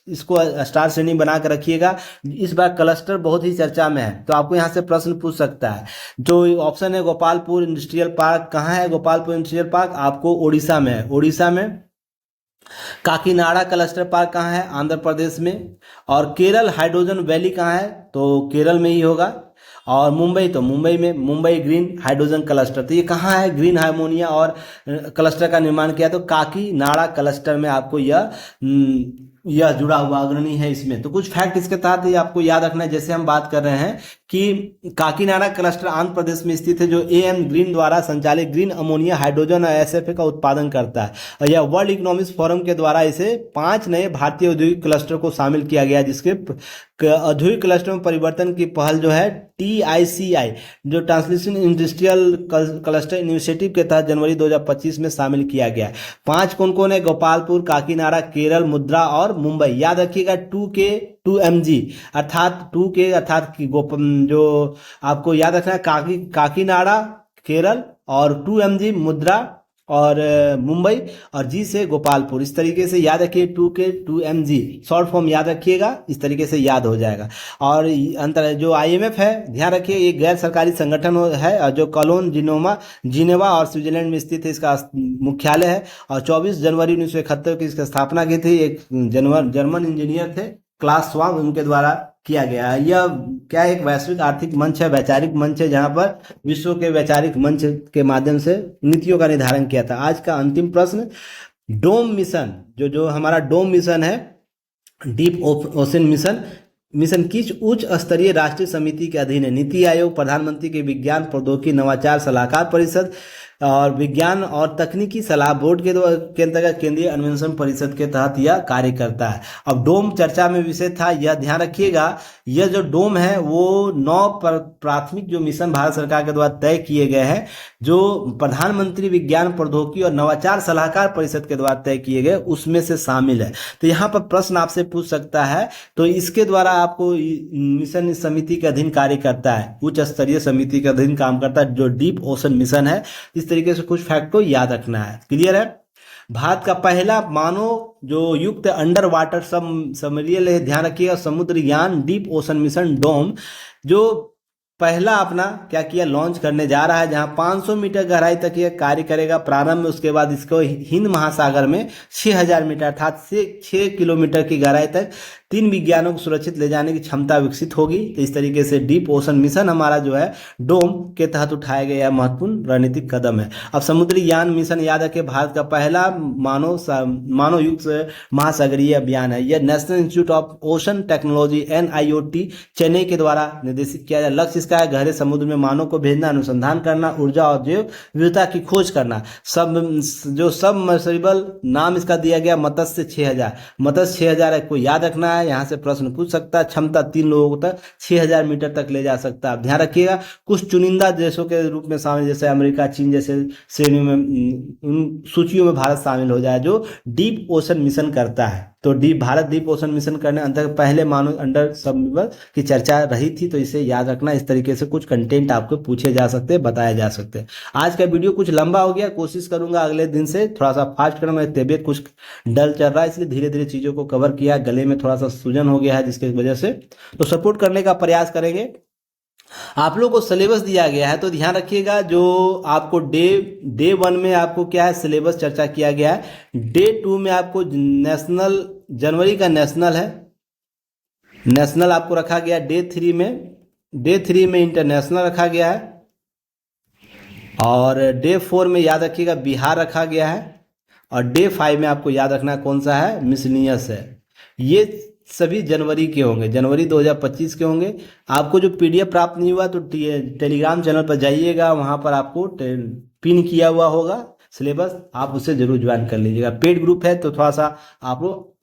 इसको स्टार श्रेणी बना कर रखिएगा। इस बार क्लस्टर बहुत ही चर्चा में है, तो आपको यहाँ से प्रश्न पूछ सकता है। जो ऑप्शन है गोपालपुर इंडस्ट्रियल पार्क, कहाँ है गोपालपुर इंडस्ट्रियल पार्क? आपको ओडिशा में है। ओडिशा में काकीनाडा क्लस्टर पार्क कहाँ है? आंध्र प्रदेश में। और केरल हाइड्रोजन वैली कहाँ है? तो केरल में ही होगा। और मुंबई, तो मुंबई में मुंबई ग्रीन हाइड्रोजन क्लस्टर, तो ये कहाँ है? ग्रीन हार्मोनिया और क्लस्टर का निर्माण किया तो काकीनाडा क्लस्टर में आपको यह जुड़ा हुआ अग्रणी है इसमें। तो कुछ फैक्ट इसके तहत ही आपको याद रखना है। जैसे हम बात कर रहे हैं कि काकीनाडा क्लस्टर आंध्र प्रदेश में स्थित है, जो AM ग्रीन द्वारा संचालित ग्रीन अमोनिया हाइड्रोजन और SFA का उत्पादन करता है। और यह वर्ल्ड इकोनॉमिक फोरम के द्वारा इसे 5 नए भारतीय औद्योगिक क्लस्टर को शामिल किया गया, जिसके औद्योगिक क्लस्टर में परिवर्तन की पहल जो है TICI जो ट्रांसलेशन इंडस्ट्रियल क्लस्टर इनिशिएटिव के तहत जनवरी 2025 में शामिल किया गया। 5 कौन कौन है? गोपालपुर, काकीनाडा, केरल, मुद्रा और मुंबई। याद रखिएगा 2MG अर्थात 2K अर्थात जो आपको याद रखना है काकीनाडा केरल और 2MG मुद्रा और मुंबई और G से गोपालपुर। इस तरीके से याद रखिए 2K 2MG शॉर्ट फॉर्म याद रखिएगा, इस तरीके से याद हो जाएगा। और अंतर जो IMF है, ध्यान रखिए ये गैर सरकारी संगठन है और जो कॉलोन जिनेवा और स्विट्जरलैंड में स्थित है, इसका मुख्यालय है। और 24 जनवरी 1971 की इसकी स्थापना की थी। एक जर्मन इंजीनियर थे क्लास स्वाम, उनके द्वारा किया गया। यह क्या है, एक वैश्विक आर्थिक मंच है, वैचारिक मंच है, जहां पर विश्व के वैचारिक मंच के माध्यम से नीतियों का निर्धारण किया था। आज का अंतिम प्रश्न, डोम मिशन, जो जो हमारा डोम मिशन है, डीप ओशन मिशन, मिशन किस उच्च स्तरीय राष्ट्रीय समिति के अधीन है? नीति आयोग, प्रधानमंत्री के विज्ञान प्रौद्योगिकी नवाचार सलाहकार परिषद और विज्ञान और तकनीकी सलाह बोर्ड के अंतर्गत केंद्रीय अन्वेषण परिषद के तहत यह कार्य करता है। अब डोम चर्चा में विषय था, यह ध्यान रखिएगा, यह जो डोम है वो 9 प्राथमिक जो मिशन भारत सरकार के द्वारा तय किए गए हैं, जो प्रधानमंत्री विज्ञान प्रौद्योगिकी और नवाचार सलाहकार परिषद के द्वारा तय किए गए, उसमें से शामिल है। तो यहाँ पर प्रश्न आपसे पूछ सकता है, तो इसके द्वारा आपको मिशन इस समिति के अधीन कार्य करता है, उच्च स्तरीय समिति के अधीन काम करता है, जो डीप ओशन मिशन है। इस तरीके से कुछ फैक्ट को याद रखना है। क्लियर है? भारत का पहला मानव जो युक्त अंडर वाटर सबमरीन है, ध्यान रखिएगा, समुद्रयान डीप ओशन मिशन डोम, जो पहला अपना क्या किया, लॉन्च करने जा रहा है, जहां 500 मीटर गहराई तक यह कार्य करेगा प्रारंभ में। उसके बाद इसको हिंद महासागर में 6000 मीटर अर्थात 6 किलोमीटर की गहराई तक 3 विज्ञानों को सुरक्षित ले जाने की क्षमता विकसित होगी। तो इस तरीके से डीप ओशन मिशन हमारा जो है डोम के तहत उठाया गया महत्वपूर्ण रणनीतिक कदम है। अब समुद्री यान मिशन याद रखें, भारत का पहला मानव युक्त महासागरीय अभियान है। यह national institute of ocean technology NIOT Chennai के द्वारा निर्देशित किया जाए। लक्ष्य इसका है गहरे समुद्र में मानव को भेजना, अनुसंधान करना, ऊर्जा और जैव विविधता की खोज करना। सबमर्सिबल नाम इसका दिया गया मत्स्य 6000। मत्स्य 6000 है, कोई याद रखना है, यहाँ से प्रश्न पूछ सकता है। क्षमता 3 लोगों तक 6000 मीटर तक ले जा सकता है। ध्यान रखिएगा, कुछ चुनिंदा देशों के रूप में शामिल, जैसे अमेरिका, चीन जैसे श्रेणियों में, उन सूचियों में भारत शामिल हो जाए जो डीप ओशन मिशन करता है। तो भारत डीप ओशन मिशन करने अंतर्गत पहले मानव अंडर सबमर्सिबल की चर्चा रही थी, तो इसे याद रखना। इस तरीके से कुछ कंटेंट आपको पूछे जा सकते हैं, बताए जा सकते हैं। आज का वीडियो कुछ लंबा हो गया, कोशिश करूंगा अगले दिन से थोड़ा सा फास्ट करना। मेरी तबीयत कुछ डल चल रहा है, इसलिए धीरे धीरे चीज़ों को कवर किया। गले में थोड़ा सा सूजन हो गया है, जिसकी वजह से तो सपोर्ट करने का प्रयास करेंगे। आप लोगों को सिलेबस दिया गया है, तो ध्यान रखिएगा, जो आपको डे 1 में आपको क्या है, सिलेबस चर्चा किया गया है। डे 2 में आपको नेशनल, जनवरी का नेशनल है, नेशनल आपको रखा गया। डे 3 में इंटरनेशनल रखा गया है। और डे 4 में याद रखिएगा बिहार रखा गया है। और डे 5 में आपको याद रखना कौन सा है, मिसलिनियस है। ये सभी जनवरी के होंगे, जनवरी 2025 के होंगे। आपको जो PDF प्राप्त नहीं हुआ तो टेलीग्राम चैनल पर जाइएगा, वहाँ पर आपको पिन किया हुआ होगा सिलेबस, आप उसे जरूर ज्वाइन कर लीजिएगा। पेड ग्रुप है, तो थोड़ा सा आप लोग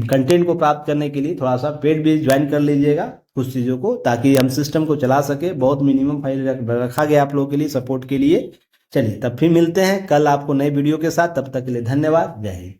कंटेंट को प्राप्त करने के लिए थोड़ा सा पेड भी ज्वाइन कर लीजिएगा कुछ चीज़ों को, ताकि हम सिस्टम को चला सके। बहुत मिनिमम फाइल रखा गया आप लोगों के लिए, सपोर्ट के लिए। चलिए तब फिर मिलते हैं कल आपको नए वीडियो के साथ, तब तक के लिए धन्यवाद, जय हिंद।